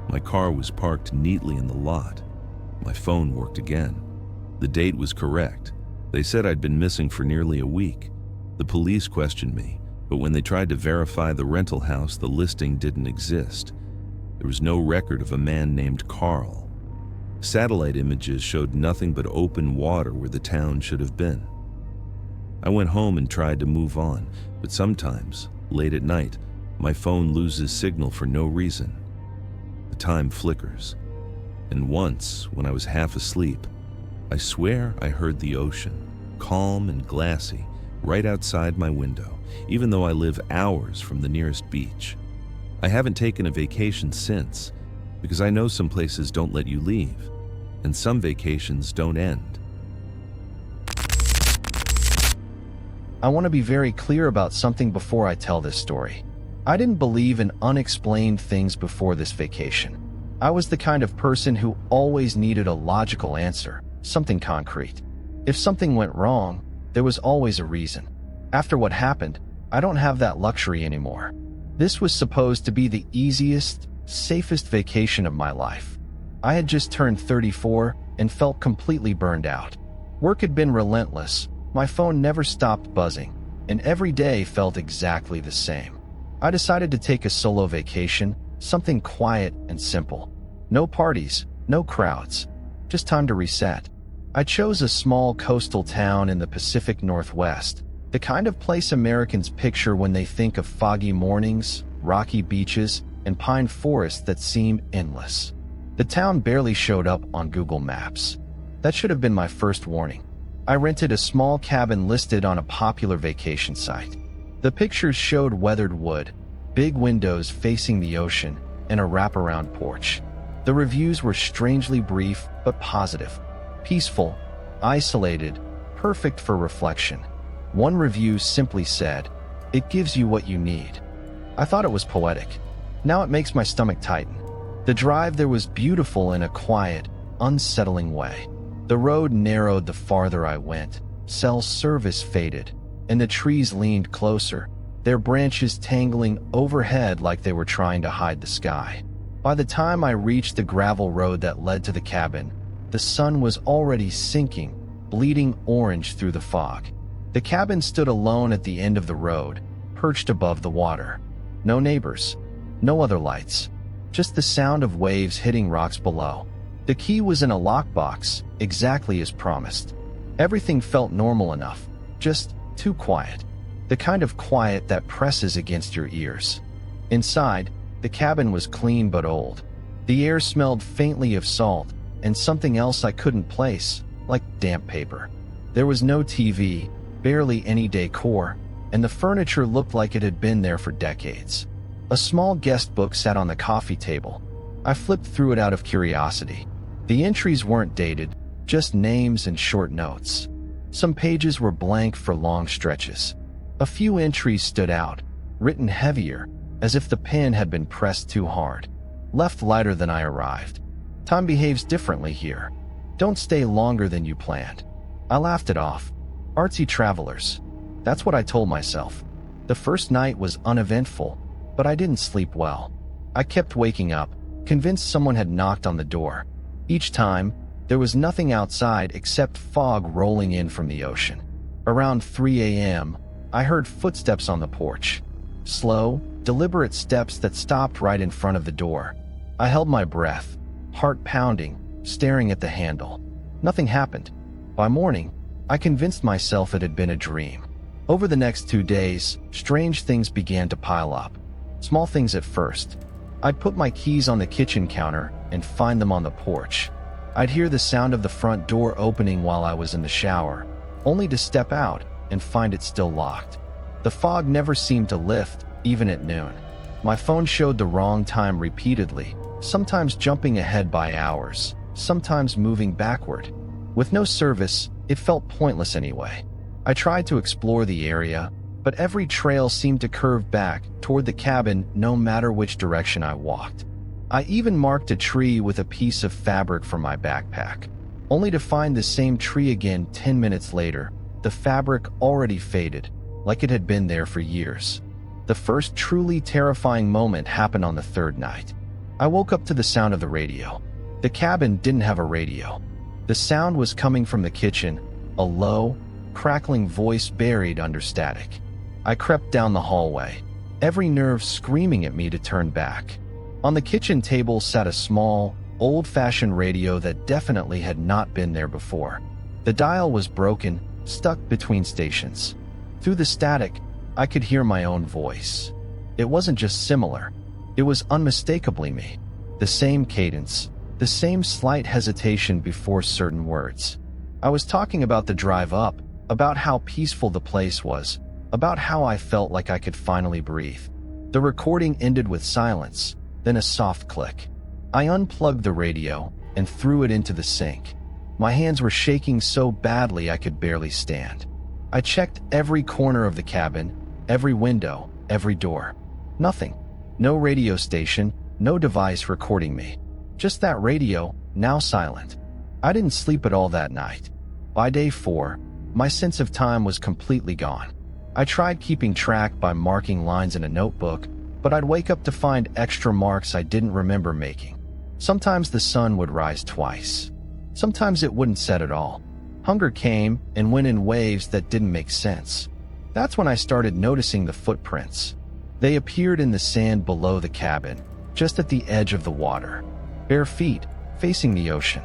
My car was parked neatly in the lot. My phone worked again. The date was correct. They said I'd been missing for nearly a week. The police questioned me, but when they tried to verify the rental house, the listing didn't exist. There was no record of a man named Carl. Satellite images showed nothing but open water where the town should have been. I went home and tried to move on, but sometimes, late at night, my phone loses signal for no reason. The time flickers. And once, when I was half asleep, I swear I heard the ocean, calm and glassy, right outside my window, even though I live hours from the nearest beach. I haven't taken a vacation since, because I know some places don't let you leave, and some vacations don't end. I want to be very clear about something before I tell this story. I didn't believe in unexplained things before this vacation. I was the kind of person who always needed a logical answer, something concrete. If something went wrong, there was always a reason. After what happened, I don't have that luxury anymore. This was supposed to be the easiest, safest vacation of my life. I had just turned 34 and felt completely burned out. Work had been relentless, my phone never stopped buzzing, and every day felt exactly the same. I decided to take a solo vacation, something quiet and simple. No parties, no crowds, just time to reset. I chose a small coastal town in the Pacific Northwest, the kind of place Americans picture when they think of foggy mornings, rocky beaches, and pine forests that seem endless. The town barely showed up on Google Maps. That should have been my first warning. I rented a small cabin listed on a popular vacation site. The pictures showed weathered wood, big windows facing the ocean, and a wraparound porch. The reviews were strangely brief but positive. Peaceful, isolated, perfect for reflection. One review simply said, "It gives you what you need." I thought it was poetic. Now it makes my stomach tighten. The drive there was beautiful in a quiet, unsettling way. The road narrowed the farther I went, cell service faded, and the trees leaned closer, their branches tangling overhead like they were trying to hide the sky. By the time I reached the gravel road that led to the cabin, the sun was already sinking, bleeding orange through the fog. The cabin stood alone at the end of the road, perched above the water. No neighbors, no other lights, just the sound of waves hitting rocks below. The key was in a lockbox, exactly as promised. Everything felt normal enough, just too quiet. The kind of quiet that presses against your ears. Inside, the cabin was clean but old. The air smelled faintly of salt and something else I couldn't place, like damp paper. There was no TV, barely any decor, and the furniture looked like it had been there for decades. A small guest book sat on the coffee table. I flipped through it out of curiosity. The entries weren't dated, just names and short notes. Some pages were blank for long stretches. A few entries stood out, written heavier, as if the pen had been pressed too hard. Left lighter than I arrived. Time behaves differently here. Don't stay longer than you planned. I laughed it off. Artsy travelers. That's what I told myself. The first night was uneventful, but I didn't sleep well. I kept waking up, convinced someone had knocked on the door. Each time, there was nothing outside except fog rolling in from the ocean. Around 3 a.m., I heard footsteps on the porch. Slow, deliberate steps that stopped right in front of the door. I held my breath, heart pounding, staring at the handle. Nothing happened. By morning, I convinced myself it had been a dream. Over the next 2 days, strange things began to pile up. Small things at first. I'd put my keys on the kitchen counter and find them on the porch. I'd hear the sound of the front door opening while I was in the shower, only to step out and find it still locked. The fog never seemed to lift, even at noon. My phone showed the wrong time repeatedly, sometimes jumping ahead by hours, sometimes moving backward. With no service, it felt pointless anyway. I tried to explore the area, but every trail seemed to curve back toward the cabin no matter which direction I walked. I even marked a tree with a piece of fabric from my backpack, only to find the same tree again 10 minutes later, the fabric already faded, like it had been there for years. The first truly terrifying moment happened on the third night. I woke up to the sound of the radio. The cabin didn't have a radio. The sound was coming from the kitchen, a low, crackling voice buried under static. I crept down the hallway, every nerve screaming at me to turn back. On the kitchen table sat a small, old-fashioned radio that definitely had not been there before. The dial was broken, stuck between stations. Through the static, I could hear my own voice. It wasn't just similar. It was unmistakably me. The same cadence, the same slight hesitation before certain words. I was talking about the drive up, about how peaceful the place was, about how I felt like I could finally breathe. The recording ended with silence, then a soft click. I unplugged the radio and threw it into the sink. My hands were shaking so badly I could barely stand. I checked every corner of the cabin, every window, every door. Nothing. No radio station, no device recording me. Just that radio, now silent. I didn't sleep at all that night. By day 4, my sense of time was completely gone. I tried keeping track by marking lines in a notebook, but I'd wake up to find extra marks I didn't remember making. Sometimes the sun would rise twice. Sometimes it wouldn't set at all. Hunger came and went in waves that didn't make sense. That's when I started noticing the footprints. They appeared in the sand below the cabin, just at the edge of the water. Bare feet, facing the ocean.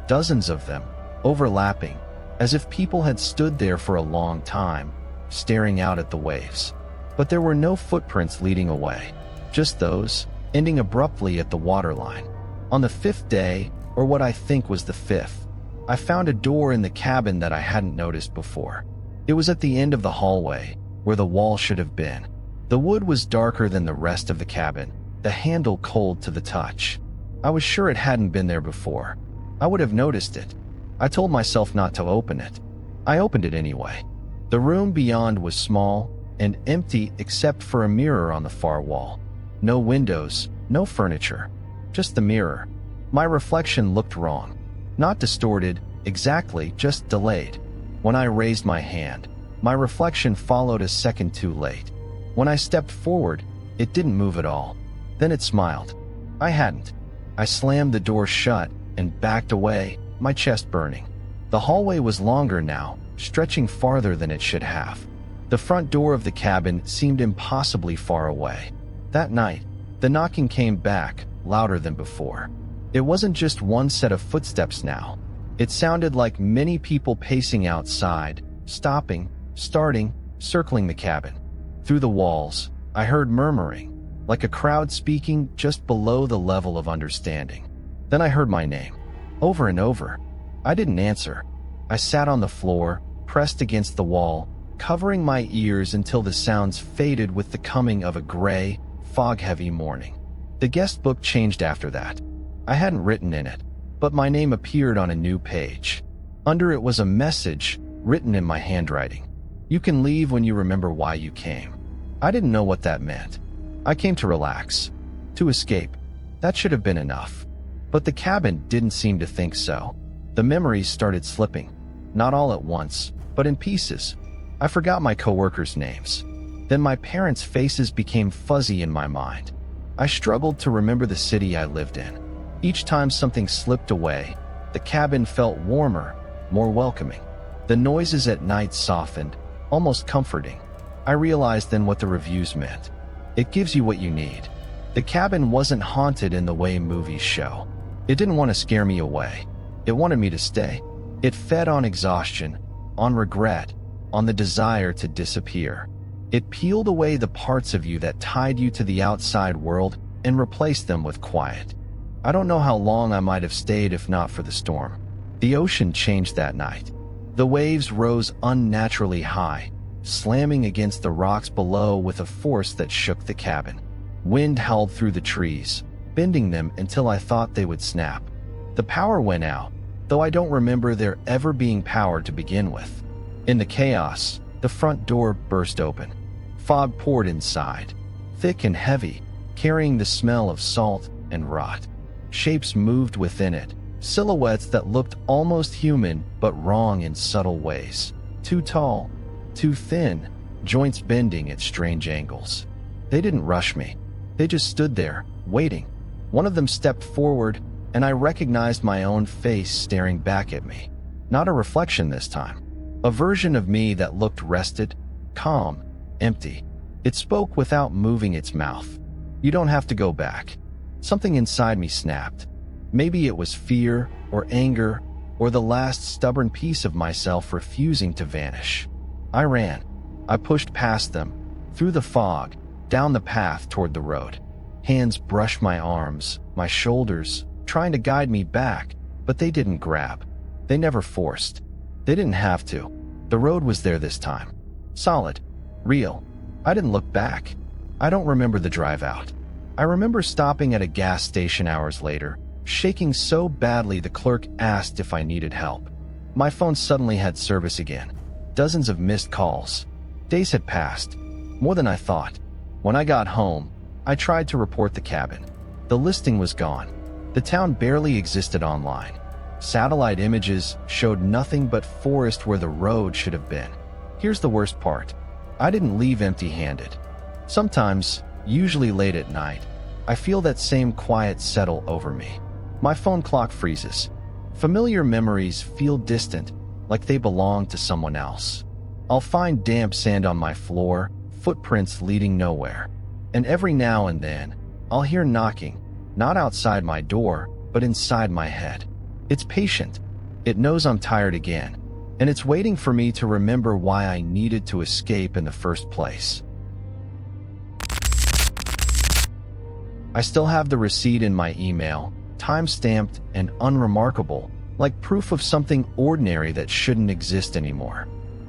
Dozens of them, overlapping, as if people had stood there for a long time, staring out at the waves. But there were no footprints leading away, just those, ending abruptly at the waterline. On the 5th day, or what I think was the 5th, I found a door in the cabin that I hadn't noticed before. It was at the end of the hallway, where the wall should have been. The wood was darker than the rest of the cabin, the handle cold to the touch. I was sure it hadn't been there before. I would have noticed it. I told myself not to open it. I opened it anyway. The room beyond was small and empty except for a mirror on the far wall. No windows, no furniture, just the mirror. My reflection looked wrong. Not distorted, exactly, just delayed. When I raised my hand, my reflection followed a second too late. When I stepped forward, it didn't move at all. Then it smiled. I hadn't. I slammed the door shut and backed away, my chest burning. The hallway was longer now, stretching farther than it should have. The front door of the cabin seemed impossibly far away. That night, the knocking came back, louder than before. It wasn't just one set of footsteps now. It sounded like many people pacing outside, stopping, starting, circling the cabin. Through the walls, I heard murmuring, like a crowd speaking just below the level of understanding. Then I heard my name, over and over. I didn't answer. I sat on the floor, pressed against the wall, covering my ears until the sounds faded with the coming of a gray, fog-heavy morning. The guest book changed after that. I hadn't written in it, but my name appeared on a new page. Under it was a message written in my handwriting. You can leave when you remember why you came. I didn't know what that meant. I came to relax, to escape. That should have been enough. But the cabin didn't seem to think so. The memories started slipping, not all at once, but in pieces. I forgot my coworkers' names. Then my parents' faces became fuzzy in my mind. I struggled to remember the city I lived in. Each time something slipped away, the cabin felt warmer, more welcoming. The noises at night softened, almost comforting. I realized then what the reviews meant. It gives you what you need. The cabin wasn't haunted in the way movies show. It didn't want to scare me away. It wanted me to stay. It fed on exhaustion, on regret, on the desire to disappear. It peeled away the parts of you that tied you to the outside world and replaced them with quiet. I don't know how long I might have stayed if not for the storm. The ocean changed that night. The waves rose unnaturally high, slamming against the rocks below with a force that shook the cabin. Wind howled through the trees, bending them until I thought they would snap. The power went out, though I don't remember there ever being power to begin with. In the chaos, the front door burst open. Fog poured inside, thick and heavy, carrying the smell of salt and rot. Shapes moved within it, silhouettes that looked almost human but wrong in subtle ways. Too tall, too thin, joints bending at strange angles. They didn't rush me. They just stood there, waiting. One of them stepped forward, and I recognized my own face staring back at me. Not a reflection this time. A version of me that looked rested, calm, empty. It spoke without moving its mouth. You don't have to go back. Something inside me snapped. Maybe it was fear or anger or the last stubborn piece of myself refusing to vanish. I ran. I pushed past them, through the fog, down the path toward the road. Hands brushed my arms, my shoulders, trying to guide me back, but they didn't grab. They never forced. They didn't have to. The road was there this time. Solid. Real. I didn't look back. I don't remember the drive out. I remember stopping at a gas station hours later, shaking so badly the clerk asked if I needed help. My phone suddenly had service again. dozens of missed calls. Days had passed, more than I thought. When I got home, I tried to report the cabin. The listing was gone. The town barely existed online. Satellite images showed nothing but forest where the road should have been. Here's the worst part. I didn't leave empty-handed. Sometimes, usually late at night, I feel that same quiet settle over me. My phone clock freezes. Familiar memories feel distant, like they belong to someone else. I'll find damp sand on my floor, footprints leading nowhere. And every now and then, I'll hear knocking, not outside my door, but inside my head. It's patient. It knows I'm tired again, and it's waiting for me to remember why I needed to escape in the first place. I still have the receipt in my email, time-stamped and unremarkable, like proof of something ordinary that shouldn't exist anymore.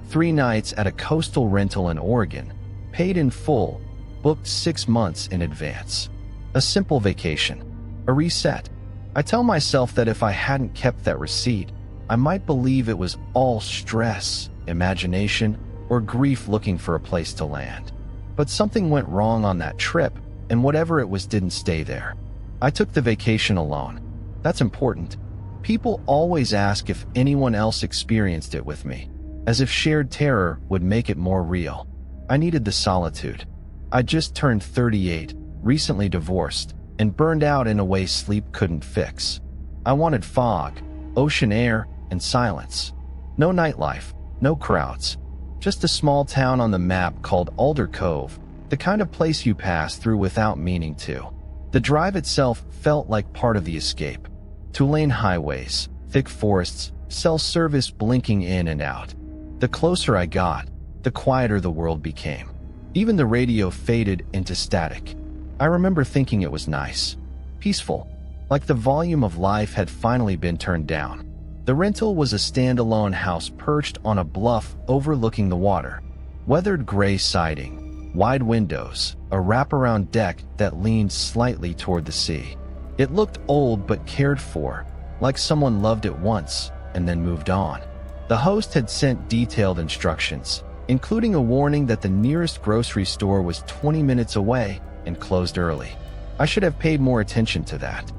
3 nights at a coastal rental in Oregon, paid in full, booked 6 months in advance. A simple vacation, a reset. I tell myself that if I hadn't kept that receipt, I might believe it was all stress, imagination, or grief looking for a place to land. But something went wrong on that trip, and whatever it was didn't stay there. I took the vacation alone. That's important. People always ask if anyone else experienced it with me, as if shared terror would make it more real. I needed the solitude. I just turned 38, recently divorced, and burned out in a way sleep couldn't fix. I wanted fog, ocean air, and silence. No nightlife, no crowds. Just a small town on the map called Alder Cove, the kind of place you pass through without meaning to. The drive itself felt like part of the escape. 2-lane highways, thick forests, cell service blinking in and out. The closer I got, the quieter the world became. Even the radio faded into static. I remember thinking it was nice, peaceful, like the volume of life had finally been turned down. The rental was a standalone house perched on a bluff overlooking the water. Weathered gray siding, wide windows, a wraparound deck that leaned slightly toward the sea. It looked old but cared for, like someone loved it once and then moved on. The host had sent detailed instructions, including a warning that the nearest grocery store was 20 minutes away and closed early. I should have paid more attention to that.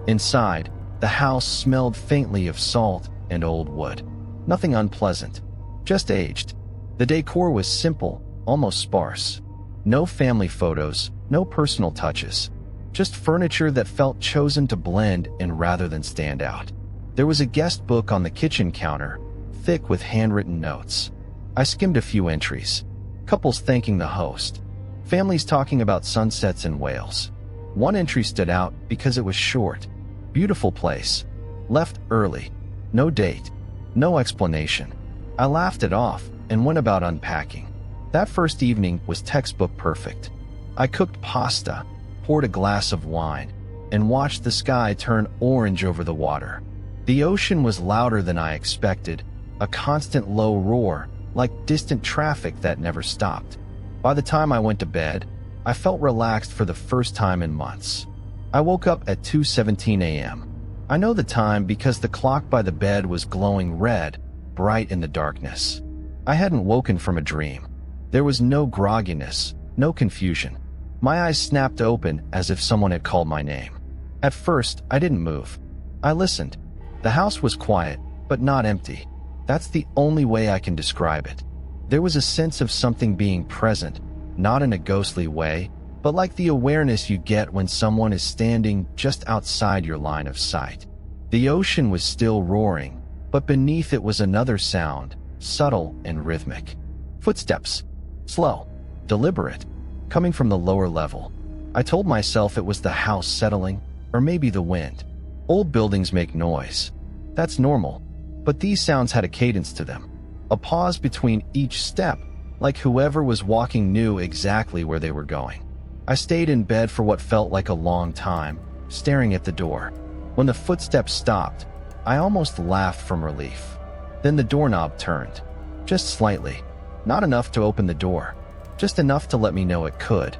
Inside, the house smelled faintly of salt and old wood. Nothing unpleasant, just aged. The decor was simple, almost sparse. No family photos, no personal touches. Just furniture that felt chosen to blend in rather than stand out. There was a guest book on the kitchen counter, thick with handwritten notes. I skimmed a few entries. Couples thanking the host. Families talking about sunsets in Wales. One entry stood out because it was short. Beautiful place. Left early. No date. No explanation. I laughed it off and went about unpacking. That first evening was textbook perfect. I cooked pasta, poured a glass of wine, and watched the sky turn orange over the water. The ocean was louder than I expected, a constant low roar, like distant traffic that never stopped. By the time I went to bed, I felt relaxed for the first time in months. I woke up at 2:17 a.m. I know the time because the clock by the bed was glowing red, bright in the darkness. I hadn't woken from a dream. There was no grogginess, no confusion. My eyes snapped open as if someone had called my name. At first, I didn't move. I listened. The house was quiet, but not empty. That's the only way I can describe it. There was a sense of something being present, not in a ghostly way, but like the awareness you get when someone is standing just outside your line of sight. The ocean was still roaring, but beneath it was another sound, subtle and rhythmic. Footsteps. Slow. Deliberate. Coming from the lower level. I told myself it was the house settling, or maybe the wind. Old buildings make noise. That's normal. But these sounds had a cadence to them. A pause between each step, like whoever was walking knew exactly where they were going. I stayed in bed for what felt like a long time, staring at the door. When the footsteps stopped, I almost laughed from relief. Then the doorknob turned. Just slightly. Not enough to open the door. Just enough to let me know it could.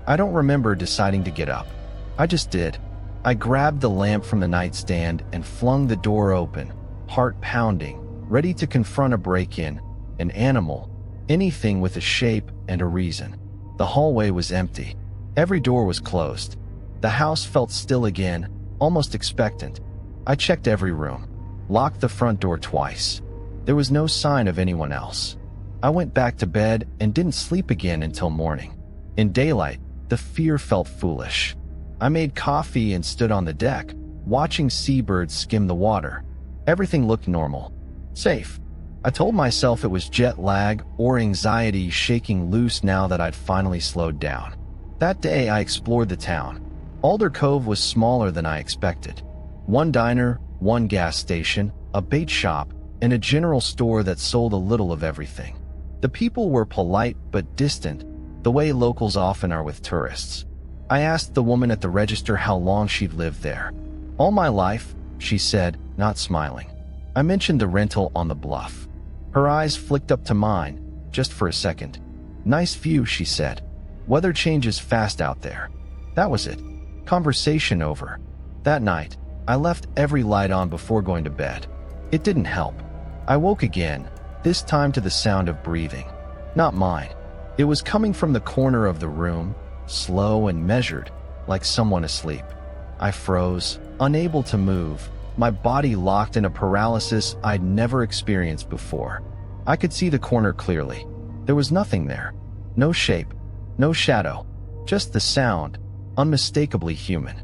I don't remember deciding to get up. I just did. I grabbed the lamp from the nightstand and flung the door open, heart pounding, ready to confront a break-in, an animal, anything with a shape and a reason. The hallway was empty. Every door was closed. The house felt still again, almost expectant. I checked every room, locked the front door twice. There was no sign of anyone else. I went back to bed and didn't sleep again until morning. In daylight, the fear felt foolish. I made coffee and stood on the deck, watching seabirds skim the water. Everything looked normal, safe. I told myself it was jet lag or anxiety shaking loose now that I'd finally slowed down. That day, I explored the town. Alder Cove was smaller than I expected. One diner, one gas station, a bait shop, and a general store that sold a little of everything. The people were polite but distant, the way locals often are with tourists. I asked the woman at the register how long she'd lived there. "All my life," she said, not smiling. I mentioned the rental on the bluff. Her eyes flicked up to mine, just for a second. "Nice view," she said. "Weather changes fast out there." That was it. Conversation over. That night, I left every light on before going to bed. It didn't help. I woke again, this time to the sound of breathing. Not mine. It was coming from the corner of the room, slow and measured, like someone asleep. I froze, unable to move, my body locked in a paralysis I'd never experienced before. I could see the corner clearly. There was nothing there. No shape, no shadow, just the sound, unmistakably human.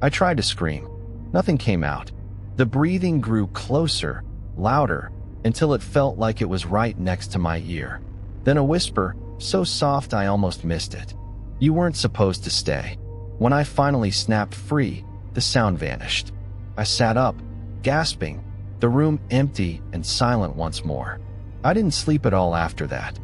I tried to scream. Nothing came out. The breathing grew closer, louder, until it felt like it was right next to my ear. Then a whisper, so soft I almost missed it. "You weren't supposed to stay." When I finally snapped free, the sound vanished. I sat up, gasping, the room empty and silent once more. I didn't sleep at all after that.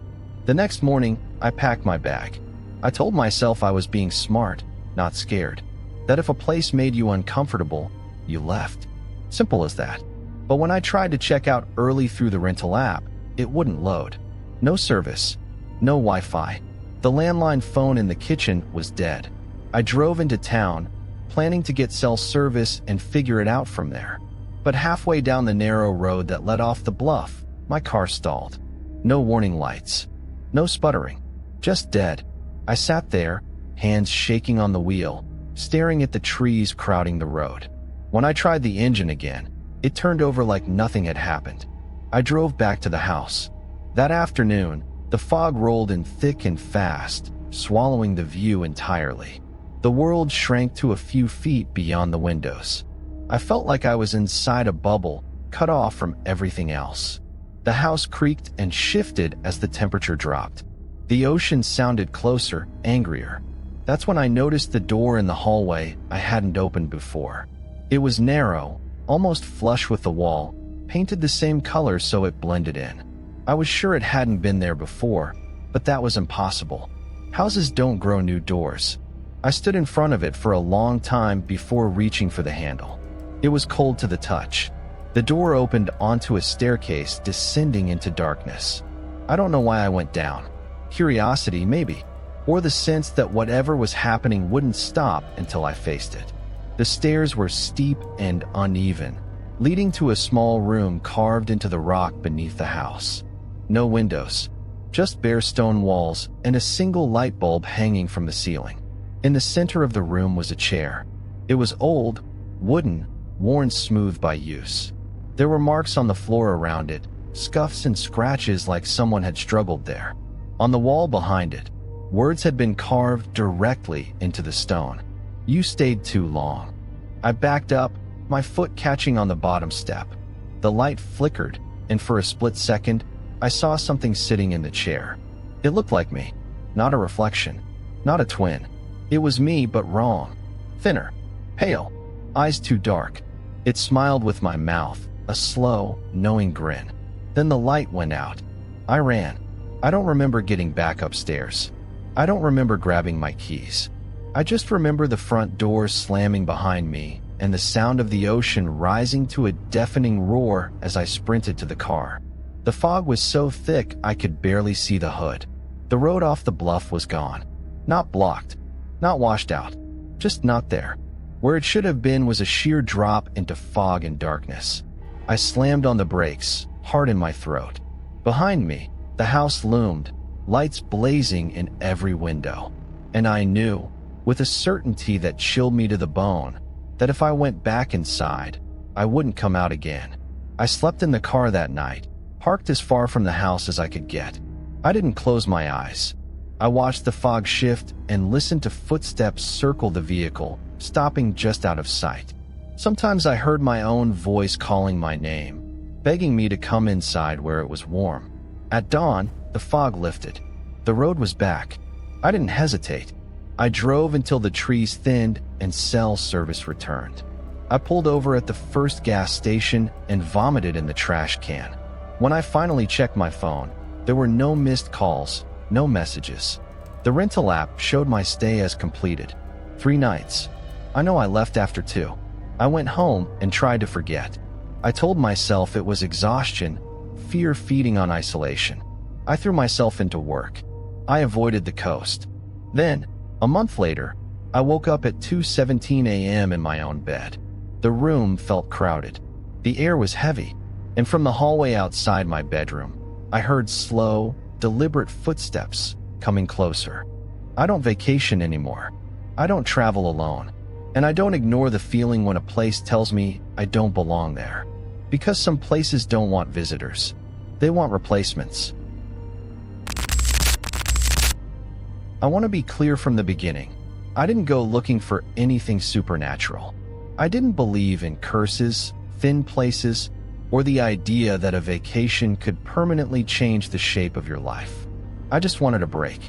The next morning, I packed my bag. I told myself I was being smart, not scared. That if a place made you uncomfortable, you left. Simple as that. But when I tried to check out early through the rental app, it wouldn't load. No service. No Wi-Fi. The landline phone in the kitchen was dead. I drove into town, planning to get cell service and figure it out from there. But halfway down the narrow road that led off the bluff, my car stalled. No warning lights. No sputtering. Just dead. I sat there, hands shaking on the wheel, staring at the trees crowding the road. When I tried the engine again, it turned over like nothing had happened. I drove back to the house. That afternoon, the fog rolled in thick and fast, swallowing the view entirely. The world shrank to a few feet beyond the windows. I felt like I was inside a bubble, cut off from everything else. The house creaked and shifted as the temperature dropped. The ocean sounded closer, angrier. That's when I noticed the door in the hallway I hadn't opened before. It was narrow, almost flush with the wall, painted the same color so it blended in. I was sure it hadn't been there before, but that was impossible. Houses don't grow new doors. I stood in front of it for a long time before reaching for the handle. It was cold to the touch. The door opened onto a staircase descending into darkness. I don't know why I went down. Curiosity, maybe, or the sense that whatever was happening wouldn't stop until I faced it. The stairs were steep and uneven, leading to a small room carved into the rock beneath the house. No windows, just bare stone walls and a single light bulb hanging from the ceiling. In the center of the room was a chair. It was old, wooden, worn smooth by use. There were marks on the floor around it, scuffs and scratches like someone had struggled there. On the wall behind it, words had been carved directly into the stone. "You stayed too long." I backed up, my foot catching on the bottom step. The light flickered, and for a split second, I saw something sitting in the chair. It looked like me. Not a reflection. Not a twin. It was me, but wrong. Thinner. Pale. Eyes too dark. It smiled with my mouth, a slow, knowing grin. Then the light went out. I ran. I don't remember getting back upstairs. I don't remember grabbing my keys. I just remember the front door slamming behind me and the sound of the ocean rising to a deafening roar as I sprinted to the car. The fog was so thick I could barely see the hood. The road off the bluff was gone. Not blocked. Not washed out. Just not there. Where it should have been was a sheer drop into fog and darkness. I slammed on the brakes, heart in my throat. Behind me, The house loomed, lights blazing in every window. And I knew, with a certainty that chilled me to the bone, that if I went back inside, I wouldn't come out again. I slept in the car that night, parked as far from the house as I could get. I didn't close my eyes. I watched the fog shift and listened to footsteps circle the vehicle, stopping just out of sight. Sometimes I heard my own voice calling my name, begging me to come inside where it was warm. At dawn, the fog lifted. The road was back. I didn't hesitate. I drove until the trees thinned and cell service returned. I pulled over at the first gas station and vomited in the trash can. When I finally checked my phone, there were no missed calls, no messages. The rental app showed my stay as completed. 3 nights. I know I left after 2. I went home and tried to forget. I told myself it was exhaustion, fear feeding on isolation. I threw myself into work. I avoided the coast. Then, a month later, I woke up at 2:17 a.m. in my own bed. The room felt crowded. The air was heavy, and from the hallway outside my bedroom, I heard slow, deliberate footsteps coming closer. I don't vacation anymore. I don't travel alone. And I don't ignore the feeling when a place tells me I don't belong there. Because some places don't want visitors. They want replacements. I want to be clear from the beginning. I didn't go looking for anything supernatural. I didn't believe in curses, thin places, or the idea that a vacation could permanently change the shape of your life. I just wanted a break.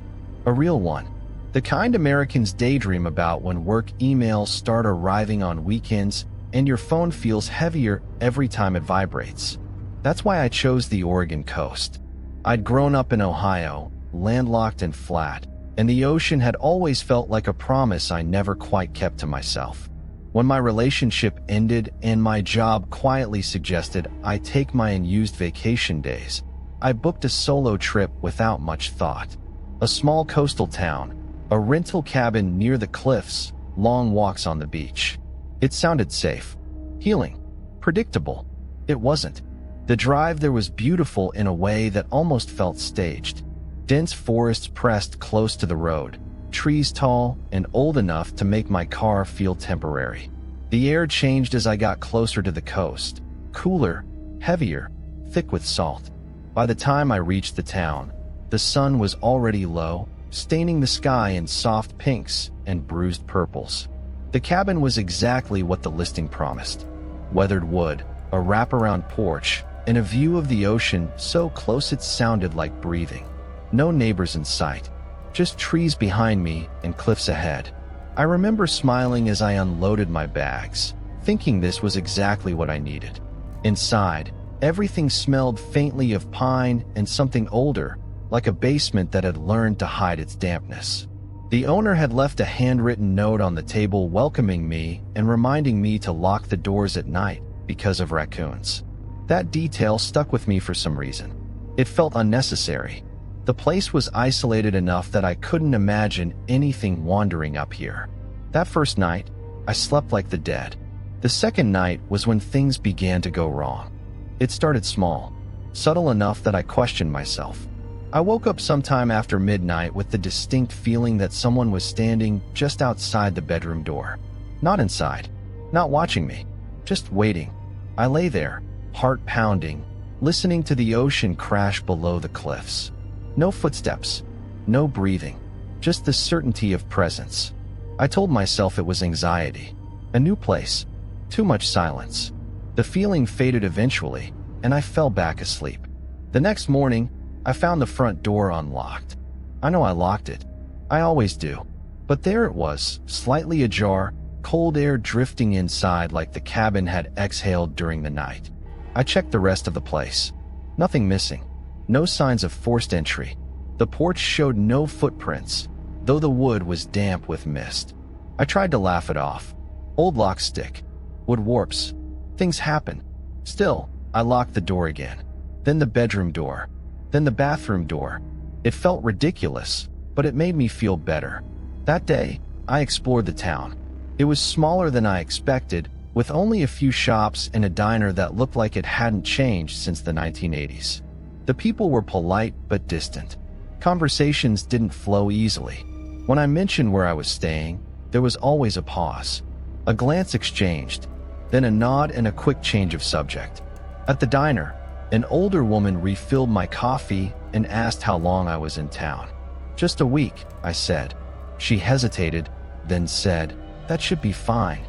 A real one. The kind Americans daydream about when work emails start arriving on weekends and your phone feels heavier every time it vibrates. That's why I chose the Oregon coast. I'd grown up in Ohio, landlocked and flat, and the ocean had always felt like a promise I never quite kept to myself. When my relationship ended and my job quietly suggested I take my unused vacation days, I booked a solo trip without much thought. A small coastal town, a rental cabin near the cliffs, long walks on the beach. It sounded safe, healing, predictable. It wasn't. The drive there was beautiful in a way that almost felt staged. Dense forests pressed close to the road, trees tall and old enough to make my car feel temporary. The air changed as I got closer to the coast, cooler, heavier, thick with salt. By the time I reached the town, the sun was already low, staining the sky in soft pinks and bruised purples. The cabin was exactly what the listing promised. Weathered wood, a wraparound porch, and a view of the ocean so close it sounded like breathing. No neighbors in sight, just trees behind me and cliffs ahead. I remember smiling as I unloaded my bags, thinking this was exactly what I needed. Inside, everything smelled faintly of pine and something older, like a basement that had learned to hide its dampness. The owner had left a handwritten note on the table welcoming me and reminding me to lock the doors at night because of raccoons. That detail stuck with me for some reason. It felt unnecessary. The place was isolated enough that I couldn't imagine anything wandering up here. That first night, I slept like the dead. The second night was when things began to go wrong. It started small, subtle enough that I questioned myself. I woke up sometime after midnight with the distinct feeling that someone was standing just outside the bedroom door. Not inside, not watching me, just waiting. I lay there, heart pounding, listening to the ocean crash below the cliffs. No footsteps, no breathing, just the certainty of presence. I told myself it was anxiety. A new place, too much silence. The feeling faded eventually, and I fell back asleep. The next morning, I found the front door unlocked. I know I locked it. I always do. But there it was, slightly ajar, cold air drifting inside like the cabin had exhaled during the night. I checked the rest of the place. Nothing missing. No signs of forced entry. The porch showed no footprints, though the wood was damp with mist. I tried to laugh it off. Old locks stick. Wood warps. Things happen. Still, I locked the door again. Then the bedroom door. Then the bathroom door. It felt ridiculous, but it made me feel better. That day, I explored the town. It was smaller than I expected, with only a few shops and a diner that looked like it hadn't changed since the 1980s. The people were polite but distant. Conversations didn't flow easily. When I mentioned where I was staying, there was always a pause. A glance exchanged, then a nod and a quick change of subject. At the diner, an older woman refilled my coffee and asked how long I was in town. "Just a week," I said. She hesitated, then said, "That should be fine."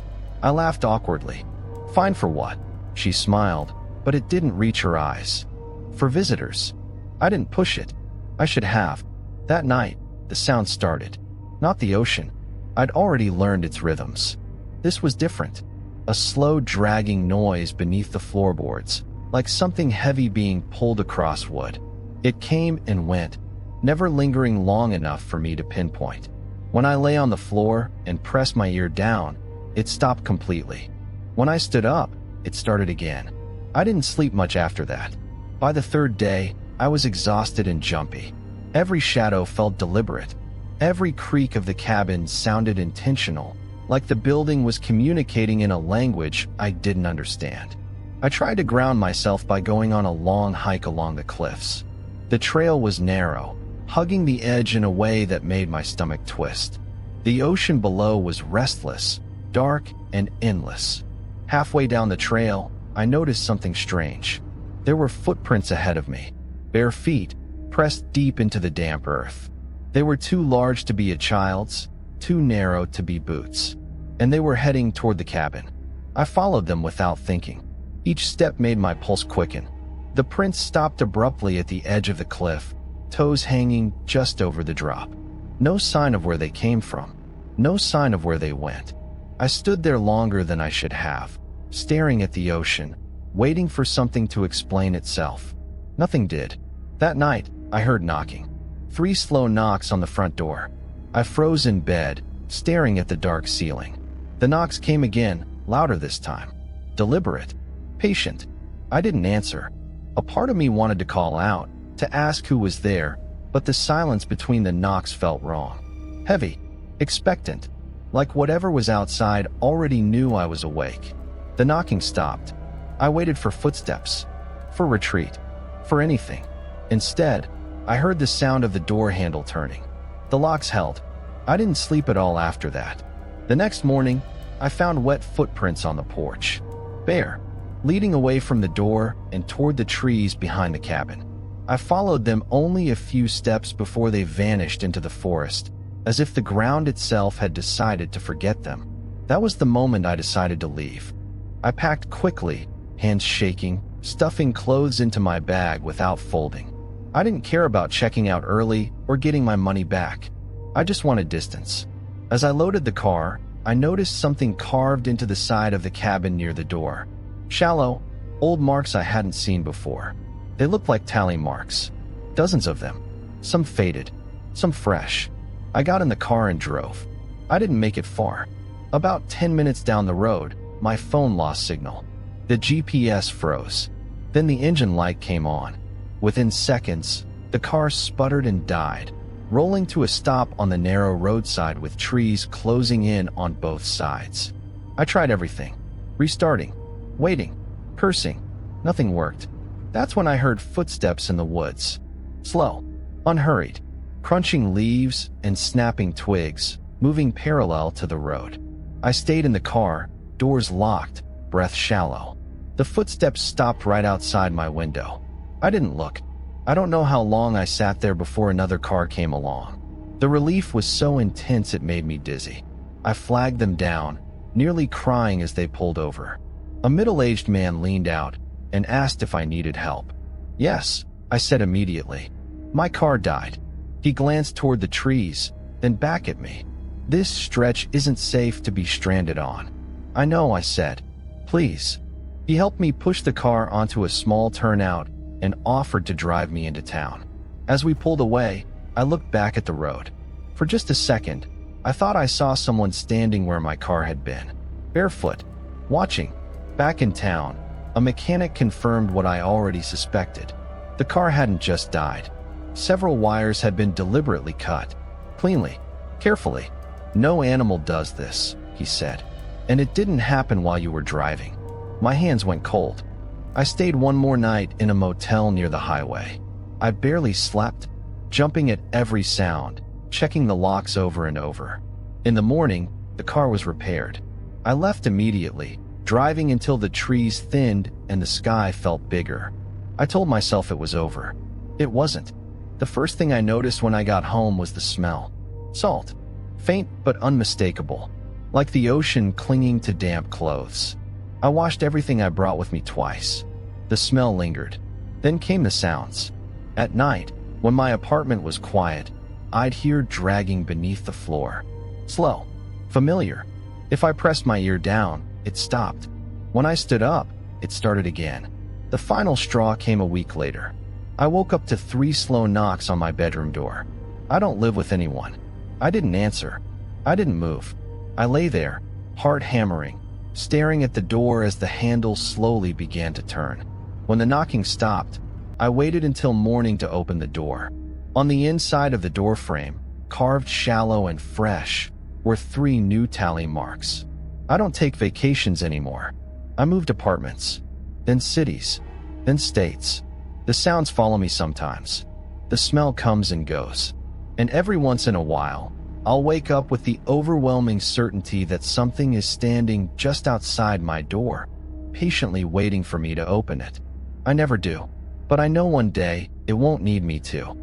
I laughed awkwardly. "Fine for what?" She smiled, but it didn't reach her eyes. "For visitors." I didn't push it. I should have. That night, the sound started. Not the ocean. I'd already learned its rhythms. This was different. A slow, dragging noise beneath the floorboards, like something heavy being pulled across wood. It came and went, never lingering long enough for me to pinpoint. When I lay on the floor and pressed my ear down, it stopped completely. When I stood up, it started again. I didn't sleep much after that. By the third day, I was exhausted and jumpy. Every shadow felt deliberate. Every creak of the cabin sounded intentional, like the building was communicating in a language I didn't understand. I tried to ground myself by going on a long hike along the cliffs. The trail was narrow, hugging the edge in a way that made my stomach twist. The ocean below was restless, dark, and endless. Halfway down the trail, I noticed something strange. There were footprints ahead of me, bare feet, pressed deep into the damp earth. They were too large to be a child's, too narrow to be boots, and they were heading toward the cabin. I followed them without thinking. Each step made my pulse quicken. The prints stopped abruptly at the edge of the cliff, toes hanging just over the drop. No sign of where they came from. No sign of where they went. I stood there longer than I should have, staring at the ocean, waiting for something to explain itself. Nothing did. That night, I heard knocking. 3 slow knocks on the front door. I froze in bed, staring at the dark ceiling. The knocks came again, louder this time. Deliberate. Patient. I didn't answer. A part of me wanted to call out, to ask who was there, but the silence between the knocks felt wrong. Heavy. Expectant. Like whatever was outside already knew I was awake. The knocking stopped. I waited for footsteps. For retreat. For anything. Instead, I heard the sound of the door handle turning. The locks held. I didn't sleep at all after that. The next morning, I found wet footprints on the porch. Bare. Leading away from the door and toward the trees behind the cabin. I followed them only a few steps before they vanished into the forest, as if the ground itself had decided to forget them. That was the moment I decided to leave. I packed quickly, hands shaking, stuffing clothes into my bag without folding. I didn't care about checking out early or getting my money back. I just wanted distance. As I loaded the car, I noticed something carved into the side of the cabin near the door. Shallow, old marks I hadn't seen before. They looked like tally marks. Dozens of them. Some faded, some fresh. I got in the car and drove. I didn't make it far. About 10 minutes down the road, my phone lost signal. The GPS froze. Then the engine light came on. Within seconds, the car sputtered and died, rolling to a stop on the narrow roadside with trees closing in on both sides. I tried everything. Restarting, waiting, cursing. Nothing worked. That's when I heard footsteps in the woods. Slow, unhurried, crunching leaves and snapping twigs, moving parallel to the road. I stayed in the car, doors locked, breath shallow. The footsteps stopped right outside my window. I didn't look. I don't know how long I sat there before another car came along. The relief was so intense it made me dizzy. I flagged them down, nearly crying as they pulled over. A middle-aged man leaned out and asked if I needed help. Yes, I said immediately. My car died. He glanced toward the trees, then back at me. This stretch isn't safe to be stranded on. I know, I said. Please. He helped me push the car onto a small turnout and offered to drive me into town. As we pulled away, I looked back at the road. For just a second, I thought I saw someone standing where my car had been, barefoot, watching. Back in town, a mechanic confirmed what I already suspected. The car hadn't just died. Several wires had been deliberately cut, cleanly, carefully. No animal does this, he said. And it didn't happen while you were driving. My hands went cold. I stayed one more night in a motel near the highway. I barely slept, jumping at every sound, checking the locks over and over. In the morning, the car was repaired. I left immediately, driving until the trees thinned and the sky felt bigger. I told myself it was over. It wasn't. The first thing I noticed when I got home was the smell. Salt. Faint but unmistakable, like the ocean clinging to damp clothes. I washed everything I brought with me twice. The smell lingered. Then came the sounds. At night, when my apartment was quiet, I'd hear dragging beneath the floor. Slow. Familiar. If I pressed my ear down, it stopped. When I stood up, it started again. The final straw came a week later. I woke up to 3 slow knocks on my bedroom door. I don't live with anyone. I didn't answer. I didn't move. I lay there, heart hammering, staring at the door as the handle slowly began to turn. When the knocking stopped, I waited until morning to open the door. On the inside of the door frame, carved shallow and fresh, were 3 new tally marks. I don't take vacations anymore. I moved apartments, then cities, then states. The sounds follow me sometimes. The smell comes and goes. And every once in a while, I'll wake up with the overwhelming certainty that something is standing just outside my door, patiently waiting for me to open it. I never do, but I know one day it won't need me to.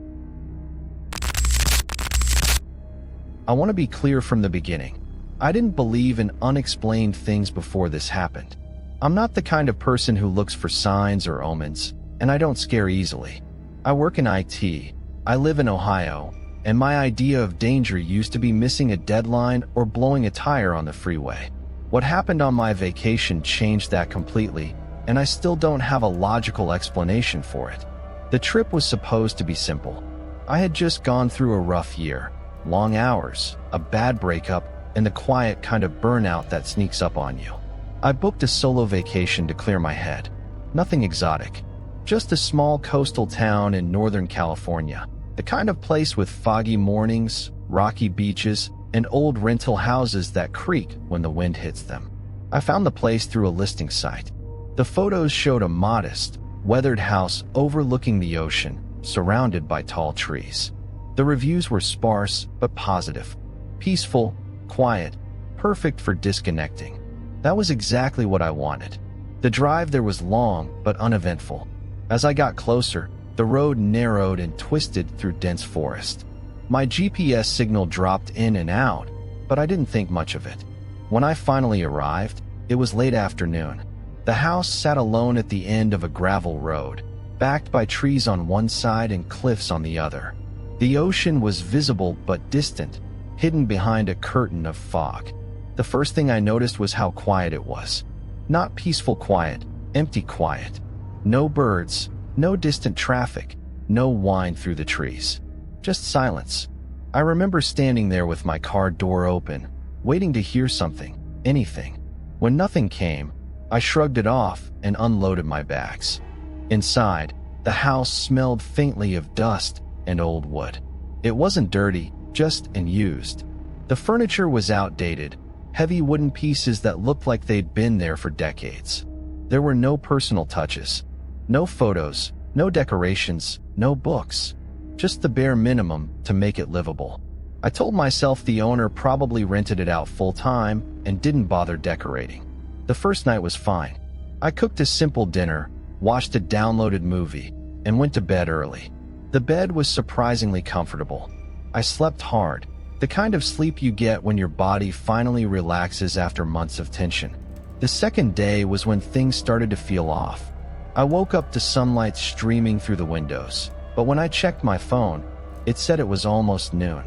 I want to be clear from the beginning. I didn't believe in unexplained things before this happened. I'm not the kind of person who looks for signs or omens, and I don't scare easily. I work in IT, I live in Ohio, and my idea of danger used to be missing a deadline or blowing a tire on the freeway. What happened on my vacation changed that completely, and I still don't have a logical explanation for it. The trip was supposed to be simple. I had just gone through a rough year, long hours, a bad breakup, and the quiet kind of burnout that sneaks up on you. I booked a solo vacation to clear my head. Nothing exotic, just a small coastal town in Northern California. The kind of place with foggy mornings, rocky beaches, and old rental houses that creak when the wind hits them. I found the place through a listing site. The photos showed a modest, weathered house overlooking the ocean, surrounded by tall trees. The reviews were sparse but positive. Peaceful, quiet, perfect for disconnecting. That was exactly what I wanted. The drive there was long but uneventful. As I got closer, the road narrowed and twisted through dense forest. My GPS signal dropped in and out, but I didn't think much of it. When I finally arrived, it was late afternoon. The house sat alone at the end of a gravel road, backed by trees on one side and cliffs on the other. The ocean was visible but distant, hidden behind a curtain of fog. The first thing I noticed was how quiet it was. Not peaceful quiet, empty quiet. No birds, no distant traffic, no whine through the trees. Just silence. I remember standing there with my car door open, waiting to hear something, anything. When nothing came, I shrugged it off and unloaded my bags. Inside, the house smelled faintly of dust and old wood. It wasn't dirty, just unused. The furniture was outdated, heavy wooden pieces that looked like they'd been there for decades. There were no personal touches. No photos, no decorations, no books. Just the bare minimum to make it livable. I told myself the owner probably rented it out full-time and didn't bother decorating. The first night was fine. I cooked a simple dinner, watched a downloaded movie, and went to bed early. The bed was surprisingly comfortable. I slept hard, the kind of sleep you get when your body finally relaxes after months of tension. The second day was when things started to feel off. I woke up to sunlight streaming through the windows, but when I checked my phone, it said it was almost noon.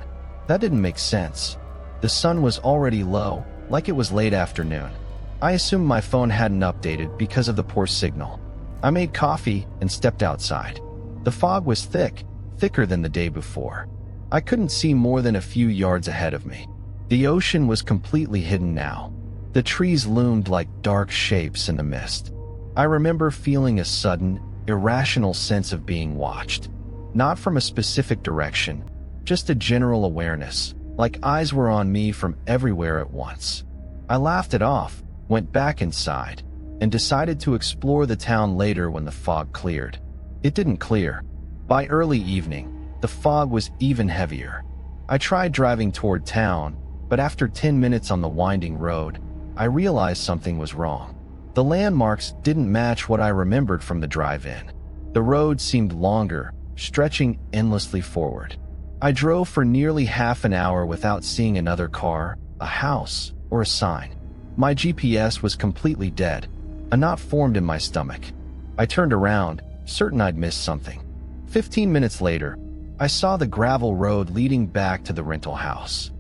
That didn't make sense. The sun was already low, like it was late afternoon. I assumed my phone hadn't updated because of the poor signal. I made coffee and stepped outside. The fog was thick, thicker than the day before. I couldn't see more than a few yards ahead of me. The ocean was completely hidden now. The trees loomed like dark shapes in the mist. I remember feeling a sudden, irrational sense of being watched. Not from a specific direction, just a general awareness, like eyes were on me from everywhere at once. I laughed it off, went back inside, and decided to explore the town later when the fog cleared. It didn't clear. By early evening, the fog was even heavier. I tried driving toward town, but after 10 minutes on the winding road, I realized something was wrong. The landmarks didn't match what I remembered from the drive-in. The road seemed longer, stretching endlessly forward. I drove for nearly half an hour without seeing another car, a house, or a sign. My GPS was completely dead. A knot formed in my stomach. I turned around, certain I'd missed something. 15 minutes later, I saw the gravel road leading back to the rental house.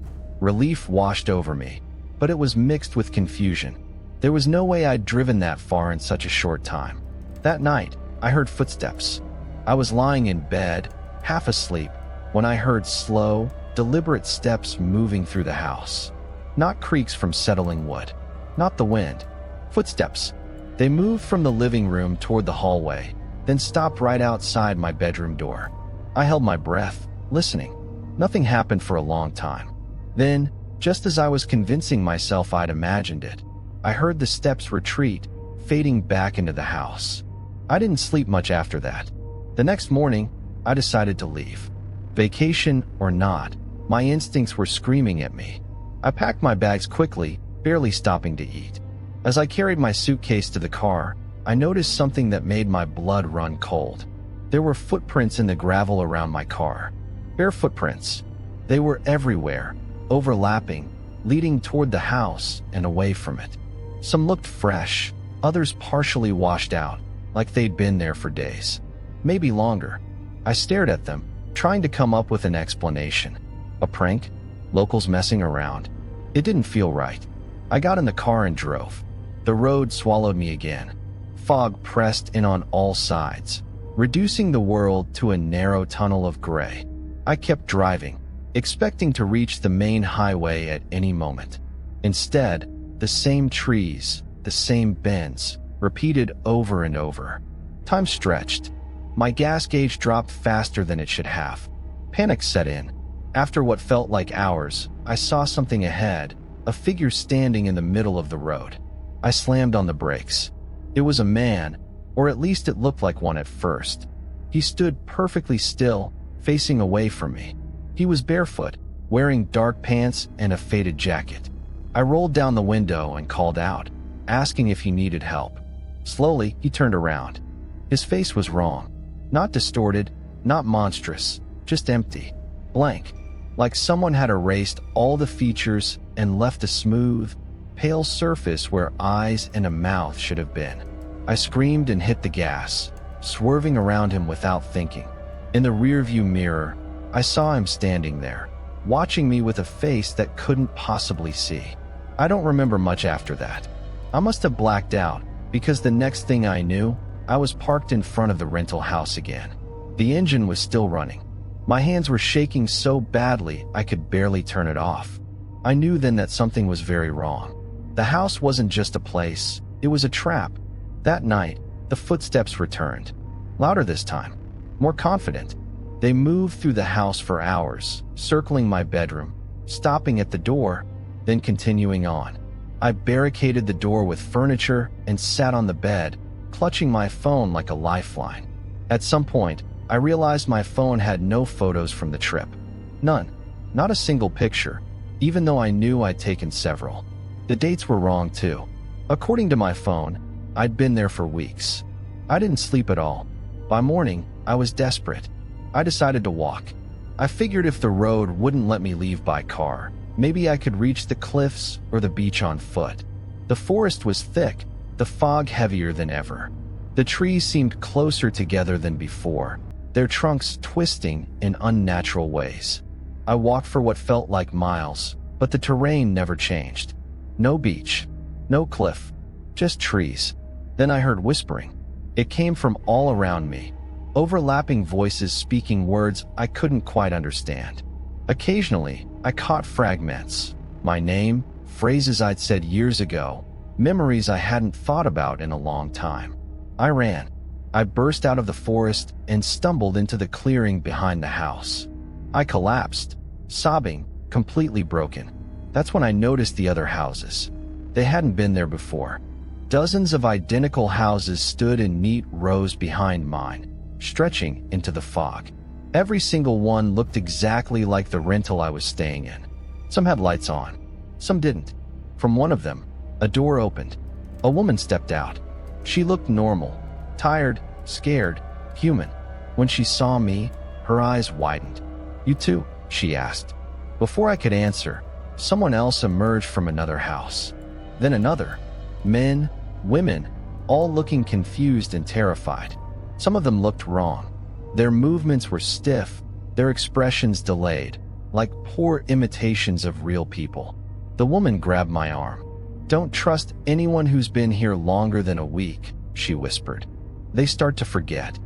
Relief washed over me, but it was mixed with confusion. There was no way I'd driven that far in such a short time. That night, I heard footsteps. I was lying in bed, half asleep, when I heard slow, deliberate steps moving through the house. Not creaks from settling wood, not the wind. Footsteps. They moved from the living room toward the hallway, then stopped right outside my bedroom door. I held my breath, listening. Nothing happened for a long time. Then, just as I was convincing myself I'd imagined it, I heard the steps retreat, fading back into the house. I didn't sleep much after that. The next morning, I decided to leave. Vacation or not, my instincts were screaming at me. I packed my bags quickly, barely stopping to eat. As I carried my suitcase to the car, I noticed something that made my blood run cold. There were footprints in the gravel around my car. Bare footprints. They were everywhere, overlapping, leading toward the house and away from it. Some looked fresh, others partially washed out, like they'd been there for days. Maybe longer. I stared at them, trying to come up with an explanation. A prank? Locals messing around? It didn't feel right. I got in the car and drove. The road swallowed me again. Fog pressed in on all sides, reducing the world to a narrow tunnel of gray. I kept driving, expecting to reach the main highway at any moment. Instead, the same trees, the same bends, repeated over and over. Time stretched. My gas gauge dropped faster than it should have. Panic set in. After what felt like hours, I saw something ahead, a figure standing in the middle of the road. I slammed on the brakes. It was a man, or at least it looked like one at first. He stood perfectly still, facing away from me. He was barefoot, wearing dark pants and a faded jacket. I rolled down the window and called out, asking if he needed help. Slowly, he turned around. His face was wrong. Not distorted, not monstrous, just empty, blank, like someone had erased all the features and left a smooth, pale surface where eyes and a mouth should have been. I screamed and hit the gas, swerving around him without thinking. In the rearview mirror, I saw him standing there, watching me with a face that couldn't possibly see. I don't remember much after that. I must have blacked out, because the next thing I knew, I was parked in front of the rental house again. The engine was still running. My hands were shaking so badly I could barely turn it off. I knew then that something was very wrong. The house wasn't just a place, it was a trap. That night, the footsteps returned. Louder this time, more confident. They moved through the house for hours, circling my bedroom, stopping at the door, then continuing on. I barricaded the door with furniture and sat on the bed, clutching my phone like a lifeline. At some point, I realized my phone had no photos from the trip. None. Not a single picture, even though I knew I'd taken several. The dates were wrong too. According to my phone, I'd been there for weeks. I didn't sleep at all. By morning, I was desperate. I decided to walk. I figured if the road wouldn't let me leave by car, maybe I could reach the cliffs or the beach on foot. The forest was thick, the fog heavier than ever. The trees seemed closer together than before, their trunks twisting in unnatural ways. I walked for what felt like miles, but the terrain never changed. No beach, no cliff, just trees. Then I heard whispering. It came from all around me, overlapping voices speaking words I couldn't quite understand. Occasionally, I caught fragments. My name, phrases I'd said years ago, memories I hadn't thought about in a long time. I ran. I burst out of the forest and stumbled into the clearing behind the house. I collapsed, sobbing, completely broken. That's when I noticed the other houses. They hadn't been there before. Dozens of identical houses stood in neat rows behind mine, stretching into the fog. Every single one looked exactly like the rental I was staying in. Some had lights on, some didn't. From one of them, a door opened. A woman stepped out. She looked normal, tired, scared, human. When she saw me, her eyes widened. "You too?" she asked. Before I could answer, someone else emerged from another house. Then another. Men, women, all looking confused and terrified. Some of them looked wrong. Their movements were stiff, their expressions delayed, like poor imitations of real people. The woman grabbed my arm. "Don't trust anyone who's been here longer than a week," she whispered. "They start to forget."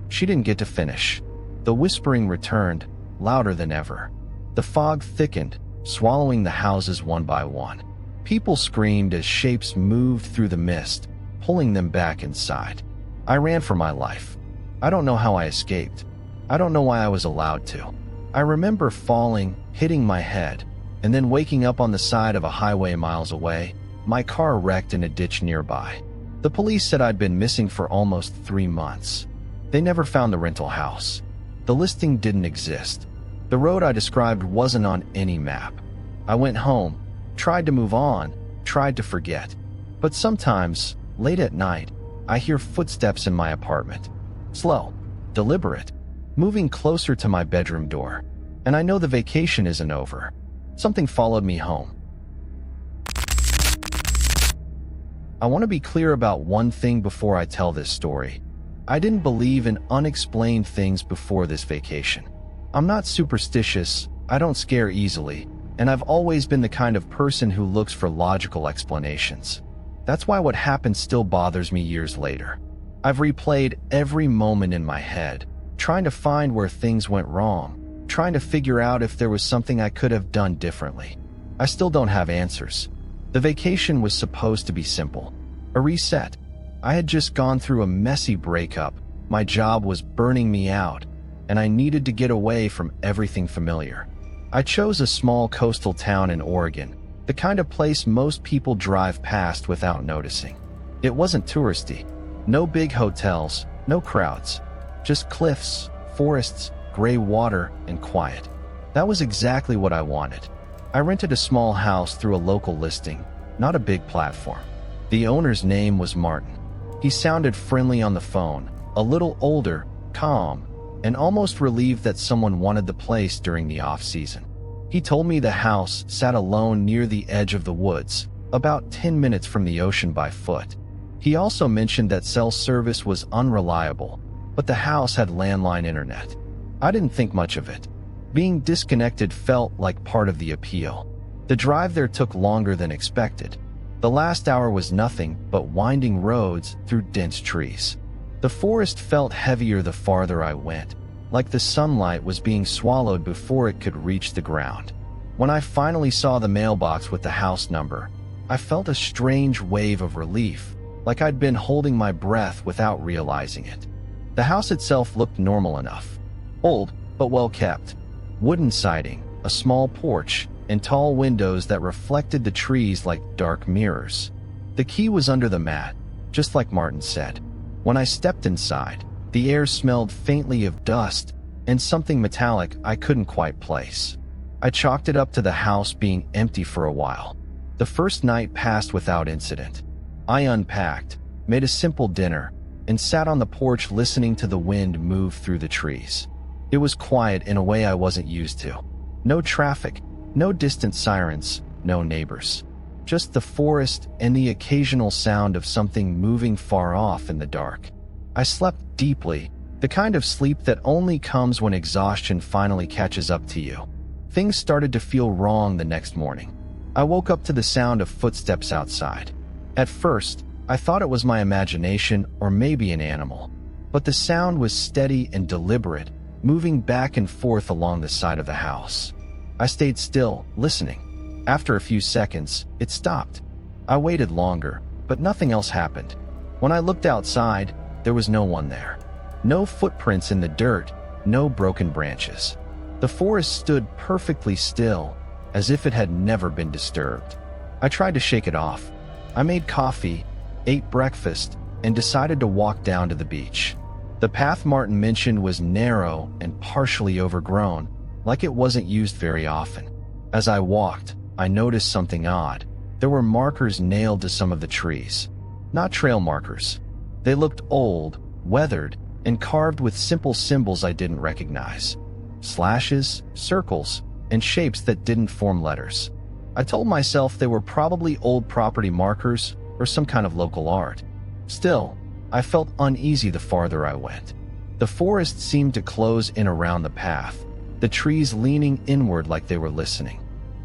She didn't get to finish. The whispering returned, louder than ever. The fog thickened, swallowing the houses one by one. People screamed as shapes moved through the mist, pulling them back inside. I ran for my life. I don't know how I escaped. I don't know why I was allowed to. I remember falling, hitting my head, and then waking up on the side of a highway miles away, my car wrecked in a ditch nearby. The police said I'd been missing for almost 3 months. They never found the rental house. The listing didn't exist. The road I described wasn't on any map. I went home, tried to move on, tried to forget. But sometimes, late at night, I hear footsteps in my apartment. Slow, deliberate, moving closer to my bedroom door. And I know the vacation isn't over. Something followed me home. I want to be clear about one thing before I tell this story. I didn't believe in unexplained things before this vacation. I'm not superstitious, I don't scare easily, and I've always been the kind of person who looks for logical explanations. That's why what happened still bothers me years later. I've replayed every moment in my head, trying to find where things went wrong, trying to figure out if there was something I could have done differently. I still don't have answers. The vacation was supposed to be simple. A reset. I had just gone through a messy breakup, my job was burning me out, and I needed to get away from everything familiar. I chose a small coastal town in Oregon, the kind of place most people drive past without noticing. It wasn't touristy. No big hotels, no crowds. Just cliffs, forests, gray water, and quiet. That was exactly what I wanted. I rented a small house through a local listing, not a big platform. The owner's name was Martin. He sounded friendly on the phone, a little older, calm, and almost relieved that someone wanted the place during the off-season. He told me the house sat alone near the edge of the woods, about 10 minutes from the ocean by foot. He also mentioned that cell service was unreliable, but the house had landline internet. I didn't think much of it. Being disconnected felt like part of the appeal. The drive there took longer than expected. The last hour was nothing but winding roads through dense trees. The forest felt heavier the farther I went, like the sunlight was being swallowed before it could reach the ground. When I finally saw the mailbox with the house number, I felt a strange wave of relief, like I'd been holding my breath without realizing it. The house itself looked normal enough. Old, but well kept. Wooden siding, a small porch, and tall windows that reflected the trees like dark mirrors. The key was under the mat, just like Martin said. When I stepped inside, the air smelled faintly of dust and something metallic I couldn't quite place. I chalked it up to the house being empty for a while. The first night passed without incident. I unpacked, made a simple dinner, and sat on the porch listening to the wind move through the trees. It was quiet in a way I wasn't used to. No traffic, no distant sirens, no neighbors. Just the forest and the occasional sound of something moving far off in the dark. I slept deeply, the kind of sleep that only comes when exhaustion finally catches up to you. Things started to feel wrong the next morning. I woke up to the sound of footsteps outside. At first, I thought it was my imagination or maybe an animal. But the sound was steady and deliberate, moving back and forth along the side of the house. I stayed still, listening. After a few seconds, it stopped. I waited longer, but nothing else happened. When I looked outside, there was no one there. No footprints in the dirt, no broken branches. The forest stood perfectly still, as if it had never been disturbed. I tried to shake it off. I made coffee, ate breakfast, and decided to walk down to the beach. The path Martin mentioned was narrow and partially overgrown, like it wasn't used very often. As I walked, I noticed something odd. There were markers nailed to some of the trees. Not trail markers. They looked old, weathered, and carved with simple symbols I didn't recognize. Slashes, circles, and shapes that didn't form letters. I told myself they were probably old property markers or some kind of local art. Still, I felt uneasy the farther I went. The forest seemed to close in around the path, the trees leaning inward like they were listening.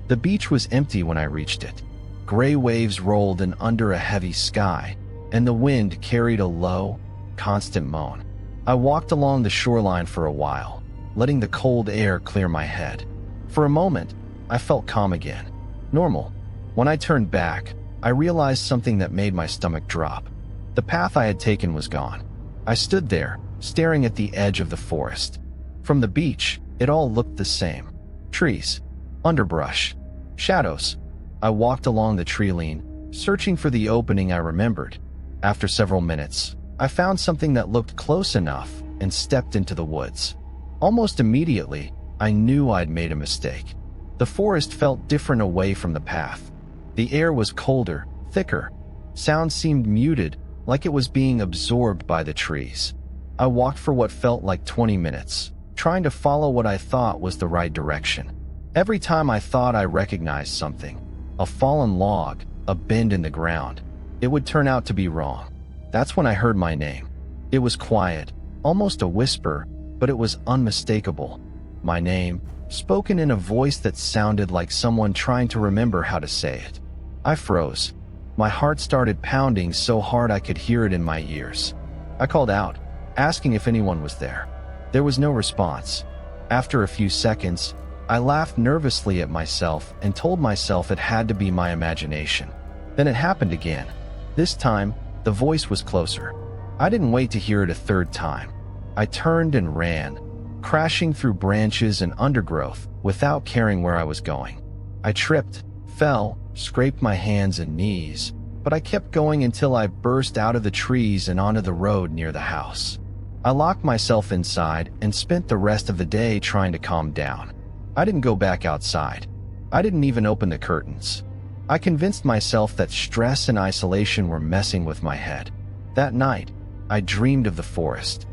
The beach was empty when I reached it. Gray waves rolled in under a heavy sky, and the wind carried a low, constant moan. I walked along the shoreline for a while, letting the cold air clear my head. For a moment, I felt calm again. Normal. When I turned back, I realized something that made my stomach drop. The path I had taken was gone. I stood there, staring at the edge of the forest. From the beach, it all looked the same. Trees, underbrush, shadows. I walked along the tree line, searching for the opening I remembered. After several minutes, I found something that looked close enough and stepped into the woods. Almost immediately, I knew I'd made a mistake. The forest felt different away from the path. The air was colder, thicker. Sound seemed muted, like it was being absorbed by the trees. I walked for what felt like 20 minutes, trying to follow what I thought was the right direction. Every time I thought I recognized something, a fallen log, a bend in the ground, it would turn out to be wrong. That's when I heard my name. It was quiet, almost a whisper, but it was unmistakable. My name, spoken in a voice that sounded like someone trying to remember how to say it. I froze. My heart started pounding so hard I could hear it in my ears. I called out, asking if anyone was there. There was no response. After a few seconds, I laughed nervously at myself and told myself it had to be my imagination. Then it happened again. This time, the voice was closer. I didn't wait to hear it a third time. I turned and ran, crashing through branches and undergrowth without caring where I was going. I tripped, fell, scraped my hands and knees, but I kept going until I burst out of the trees and onto the road near the house. I locked myself inside and spent the rest of the day trying to calm down. I didn't go back outside. I didn't even open the curtains. I convinced myself that stress and isolation were messing with my head. That night, I dreamed of the forest.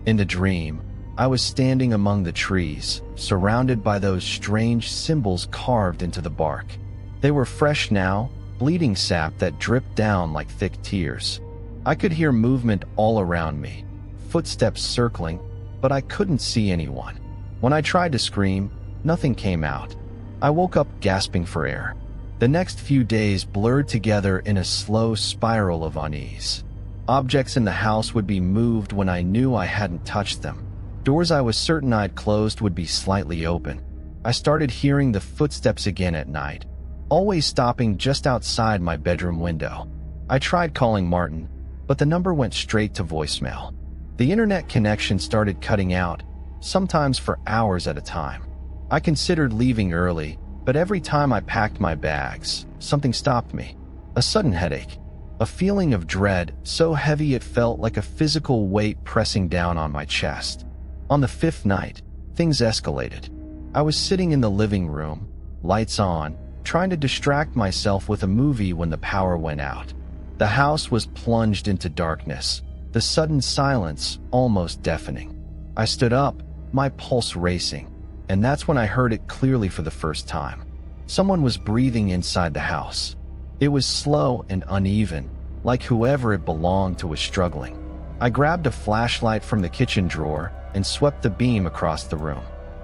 In the dream, I was standing among the trees, surrounded by those strange symbols carved into the bark. They were fresh now, bleeding sap that dripped down like thick tears. I could hear movement all around me, footsteps circling, but I couldn't see anyone. When I tried to scream, nothing came out. I woke up gasping for air. The next few days blurred together in a slow spiral of unease. Objects in the house would be moved when I knew I hadn't touched them. Doors I was certain I'd closed would be slightly open. I started hearing the footsteps again at night, always stopping just outside my bedroom window. I tried calling Martin, but the number went straight to voicemail. The internet connection started cutting out, sometimes for hours at a time. I considered leaving early, but every time I packed my bags, something stopped me. A sudden headache. A feeling of dread so heavy it felt like a physical weight pressing down on my chest. On the fifth night, things escalated. I was sitting in the living room, lights on, trying to distract myself with a movie when the power went out. The house was plunged into darkness, the sudden silence almost deafening. I stood up, my pulse racing, and that's when I heard it clearly for the first time. Someone was breathing inside the house. It was slow and uneven, like whoever it belonged to was struggling. I grabbed a flashlight from the kitchen drawer and swept the beam across the room.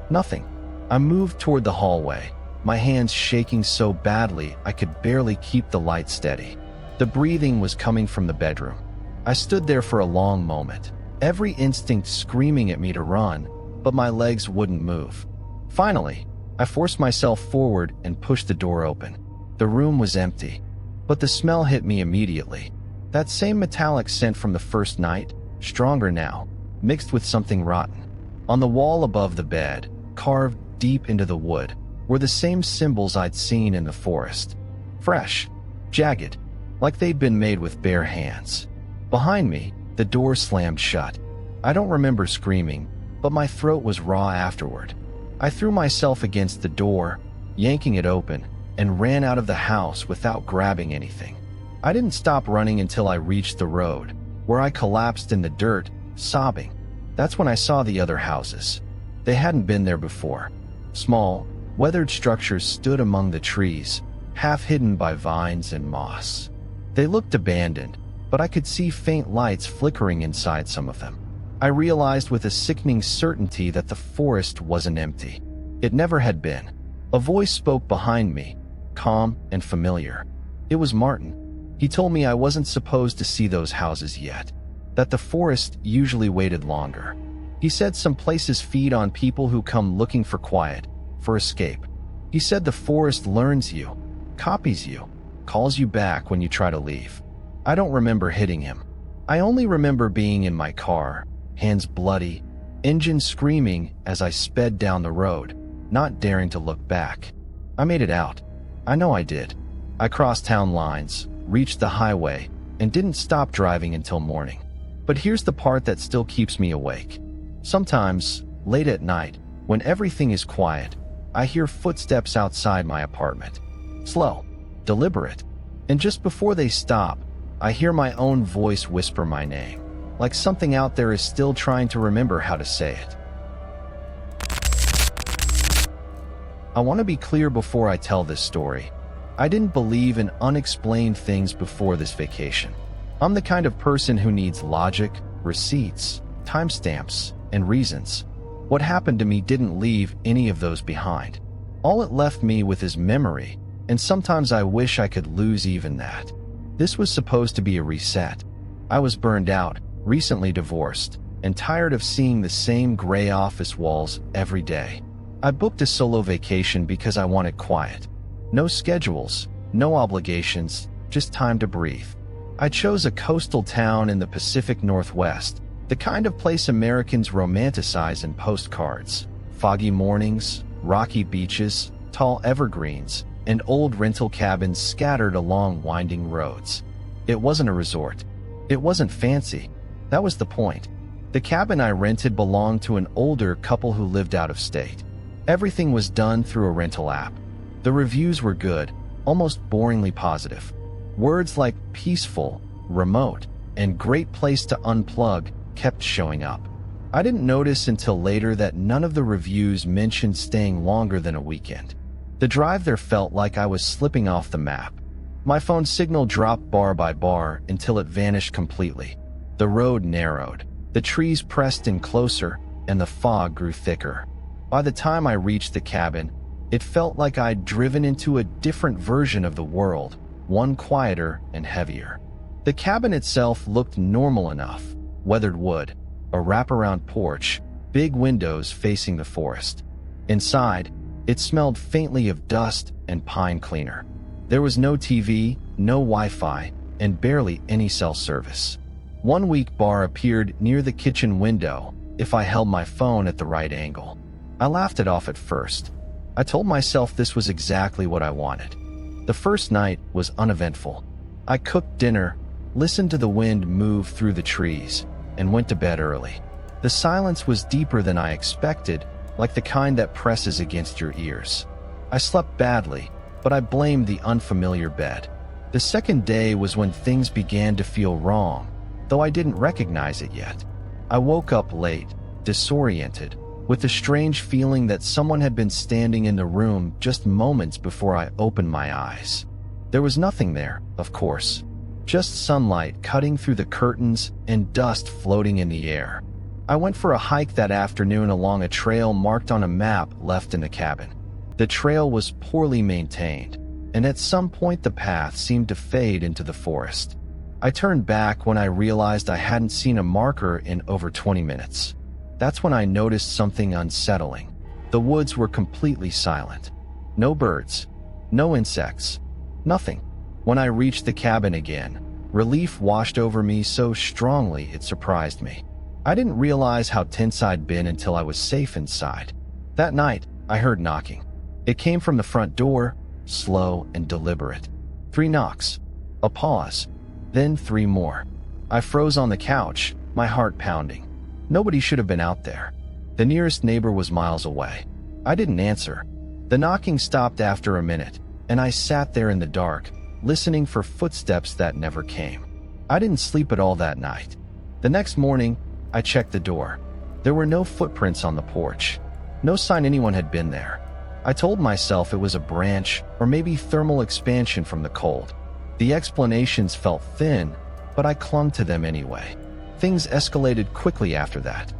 Nothing. I moved toward the hallway, my hands shaking so badly I could barely keep the light steady. The breathing was coming from the bedroom. I stood there for a long moment, every instinct screaming at me to run, but my legs wouldn't move. Finally, I forced myself forward and pushed the door open. The room was empty, but the smell hit me immediately. That same metallic scent from the first night, stronger now, mixed with something rotten. On the wall above the bed, carved deep into the wood, were the same symbols I'd seen in the forest. Fresh, jagged, like they'd been made with bare hands. Behind me, the door slammed shut. I don't remember screaming, but my throat was raw afterward. I threw myself against the door, yanking it open, and ran out of the house without grabbing anything. I didn't stop running until I reached the road, where I collapsed in the dirt, sobbing. That's when I saw the other houses. They hadn't been there before. Small, weathered structures stood among the trees, half hidden by vines and moss. They looked abandoned, but I could see faint lights flickering inside some of them. I realized with a sickening certainty that the forest wasn't empty. It never had been. A voice spoke behind me, calm and familiar. It was Martin. He told me I wasn't supposed to see those houses yet, that the forest usually waited longer. He said some places feed on people who come looking for quiet, for escape. He said the forest learns you, copies you, calls you back when you try to leave. I don't remember hitting him. I only remember being in my car, hands bloody, engine screaming as I sped down the road, not daring to look back. I made it out. I know I did. I crossed town lines, reached the highway, and didn't stop driving until morning. But here's the part that still keeps me awake. Sometimes, late at night, when everything is quiet, I hear footsteps outside my apartment. Slow, deliberate, and just before they stop, I hear my own voice whisper my name, like something out there is still trying to remember how to say it. I want to be clear before I tell this story. I didn't believe in unexplained things before this vacation. I'm the kind of person who needs logic, receipts, timestamps, and reasons. What happened to me didn't leave any of those behind. All it left me with is memory, and sometimes I wish I could lose even that. This was supposed to be a reset. I was burned out, recently divorced, and tired of seeing the same gray office walls every day. I booked a solo vacation because I wanted quiet. No schedules, no obligations, just time to breathe. I chose a coastal town in the Pacific Northwest, the kind of place Americans romanticize in postcards. Foggy mornings, rocky beaches, tall evergreens, and old rental cabins scattered along winding roads. It wasn't a resort. It wasn't fancy. That was the point. The cabin I rented belonged to an older couple who lived out of state. Everything was done through a rental app. The reviews were good, almost boringly positive. Words like peaceful, remote, and great place to unplug kept showing up. I didn't notice until later that none of the reviews mentioned staying longer than a weekend. The drive there felt like I was slipping off the map. My phone signal dropped bar by bar until it vanished completely. The road narrowed, the trees pressed in closer, and the fog grew thicker. By the time I reached the cabin, it felt like I'd driven into a different version of the world, one quieter and heavier. The cabin itself looked normal enough. Weathered wood, a wraparound porch, big windows facing the forest. Inside, it smelled faintly of dust and pine cleaner. There was no TV, no Wi-Fi, and barely any cell service. One weak bar appeared near the kitchen window if I held my phone at the right angle. I laughed it off at first. I told myself this was exactly what I wanted. The first night was uneventful. I cooked dinner, listened to the wind move through the trees, and went to bed early. The silence was deeper than I expected, like the kind that presses against your ears. I slept badly, but I blamed the unfamiliar bed. The second day was when things began to feel wrong, though I didn't recognize it yet. I woke up late, disoriented, with the strange feeling that someone had been standing in the room just moments before I opened my eyes. There was nothing there, of course. Just sunlight cutting through the curtains and dust floating in the air. I went for a hike that afternoon along a trail marked on a map left in the cabin. The trail was poorly maintained, and at some point the path seemed to fade into the forest. I turned back when I realized I hadn't seen a marker in over 20 minutes. That's when I noticed something unsettling. The woods were completely silent. No birds, no insects, nothing. When I reached the cabin again, relief washed over me so strongly it surprised me. I didn't realize how tense I'd been until I was safe inside. That night, I heard knocking. It came from the front door, slow and deliberate. 3 knocks, a pause, then 3 more. I froze on the couch, my heart pounding. Nobody should have been out there. The nearest neighbor was miles away. I didn't answer. The knocking stopped after a minute, and I sat there in the dark, listening for footsteps that never came. I didn't sleep at all that night. The next morning, I checked the door. There were no footprints on the porch. No sign anyone had been there. I told myself it was a branch or maybe thermal expansion from the cold. The explanations felt thin, but I clung to them anyway. Things escalated quickly after that.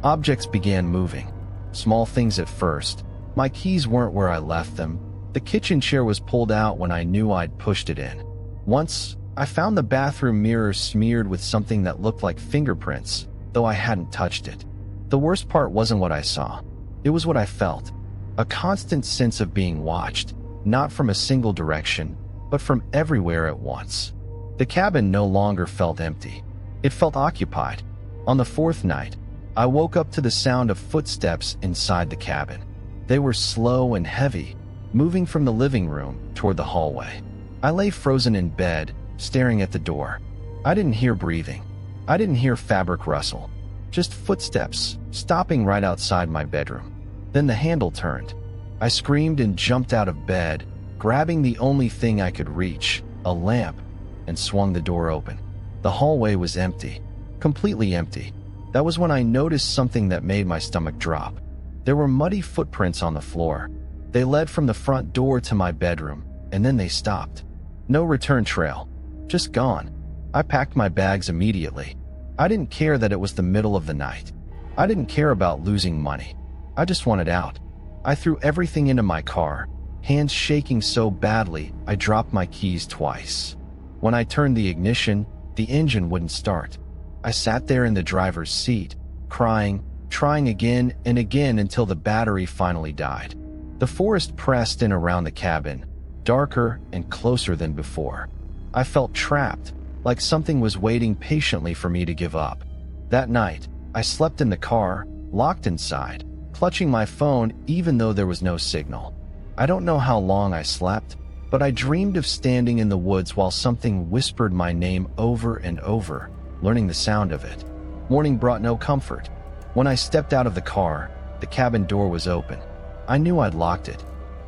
Objects began moving. Small things at first. My keys weren't where I left them. The kitchen chair was pulled out when I knew I'd pushed it in. Once, I found the bathroom mirror smeared with something that looked like fingerprints, though I hadn't touched it. The worst part wasn't what I saw. It was what I felt. A constant sense of being watched, not from a single direction, but from everywhere at once. The cabin no longer felt empty. It felt occupied. On the fourth night, I woke up to the sound of footsteps inside the cabin. They were slow and heavy, moving from the living room toward the hallway. I lay frozen in bed, staring at the door. I didn't hear breathing. I didn't hear fabric rustle. Just footsteps, stopping right outside my bedroom. Then the handle turned. I screamed and jumped out of bed, grabbing the only thing I could reach, a lamp, and swung the door open. The hallway was empty, completely empty. That was when I noticed something that made my stomach drop. There were muddy footprints on the floor. They led from the front door to my bedroom, and then they stopped. No return trail. Just gone. I packed my bags immediately. I didn't care that it was the middle of the night. I didn't care about losing money. I just wanted out. I threw everything into my car, hands shaking so badly I dropped my keys twice. When I turned the ignition, the engine wouldn't start. I sat there in the driver's seat, crying, trying again and again until the battery finally died. The forest pressed in around the cabin, darker and closer than before. I felt trapped, like something was waiting patiently for me to give up. That night, I slept in the car, locked inside, clutching my phone even though there was no signal. I don't know how long I slept, but I dreamed of standing in the woods while something whispered my name over and over, learning the sound of it. Morning brought no comfort. When I stepped out of the car, the cabin door was open. I knew I'd locked it.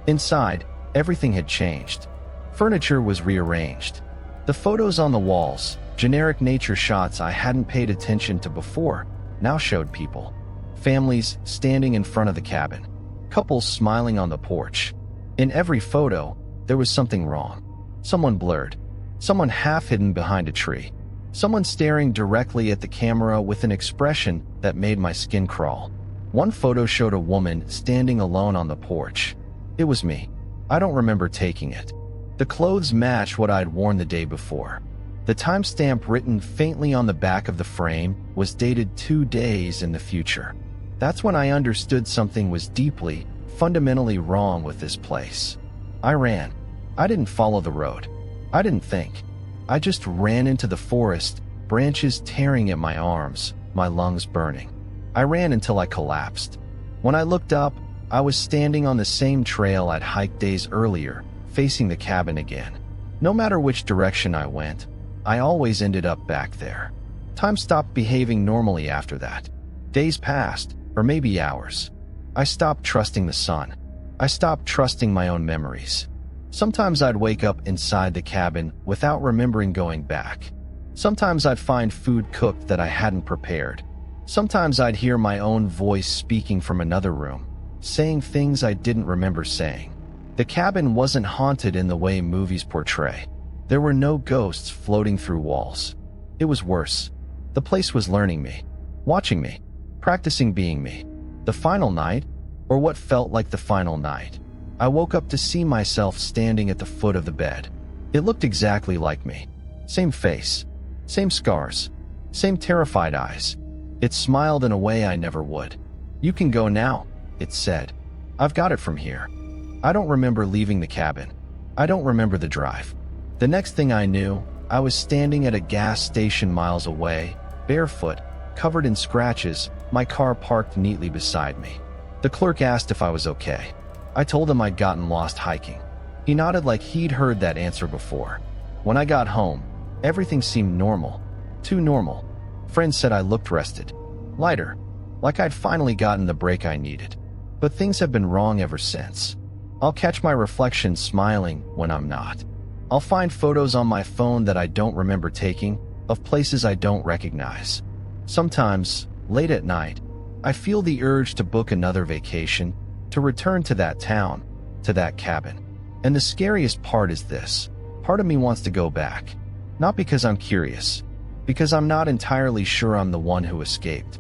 Inside, everything had changed. Furniture was rearranged. The photos on the walls, generic nature shots I hadn't paid attention to before, now showed people. Families standing in front of the cabin. Couples smiling on the porch. In every photo, there was something wrong. Someone blurred. Someone half hidden behind a tree. Someone staring directly at the camera with an expression that made my skin crawl. One photo showed a woman standing alone on the porch. It was me. I don't remember taking it. The clothes matched what I'd worn the day before. The timestamp written faintly on the back of the frame was dated 2 days in the future. That's when I understood something was deeply, fundamentally wrong with this place. I ran. I didn't follow the road. I didn't think. I just ran into the forest, branches tearing at my arms, my lungs burning. I ran until I collapsed. When I looked up, I was standing on the same trail I'd hiked days earlier, facing the cabin again. No matter which direction I went, I always ended up back there. Time stopped behaving normally after that. Days passed, or maybe hours. I stopped trusting the sun. I stopped trusting my own memories. Sometimes I'd wake up inside the cabin without remembering going back. Sometimes I'd find food cooked that I hadn't prepared. Sometimes I'd hear my own voice speaking from another room, saying things I didn't remember saying. The cabin wasn't haunted in the way movies portray. There were no ghosts floating through walls. It was worse. The place was learning me, watching me, practicing being me. The final night, or what felt like the final night, I woke up to see myself standing at the foot of the bed. It looked exactly like me. Same face, same scars, same terrified eyes. It smiled in a way I never would. "You can go now," it said. "I've got it from here." I don't remember leaving the cabin. I don't remember the drive. The next thing I knew, I was standing at a gas station miles away, barefoot, covered in scratches, my car parked neatly beside me. The clerk asked if I was okay. I told him I'd gotten lost hiking. He nodded like he'd heard that answer before. When I got home, everything seemed normal. Too normal. Friends said I looked rested. lighter, like I'd finally gotten the break I needed. But things have been wrong ever since. I'll catch my reflection smiling when I'm not. I'll find photos on my phone that I don't remember taking, of places I don't recognize. Sometimes, late at night, I feel the urge to book another vacation, to return to that town, to that cabin. And the scariest part is this. Part of me wants to go back. Not because I'm curious, because I'm not entirely sure I'm the one who escaped.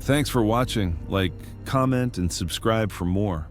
Thanks for watching. Like, comment, and subscribe for more.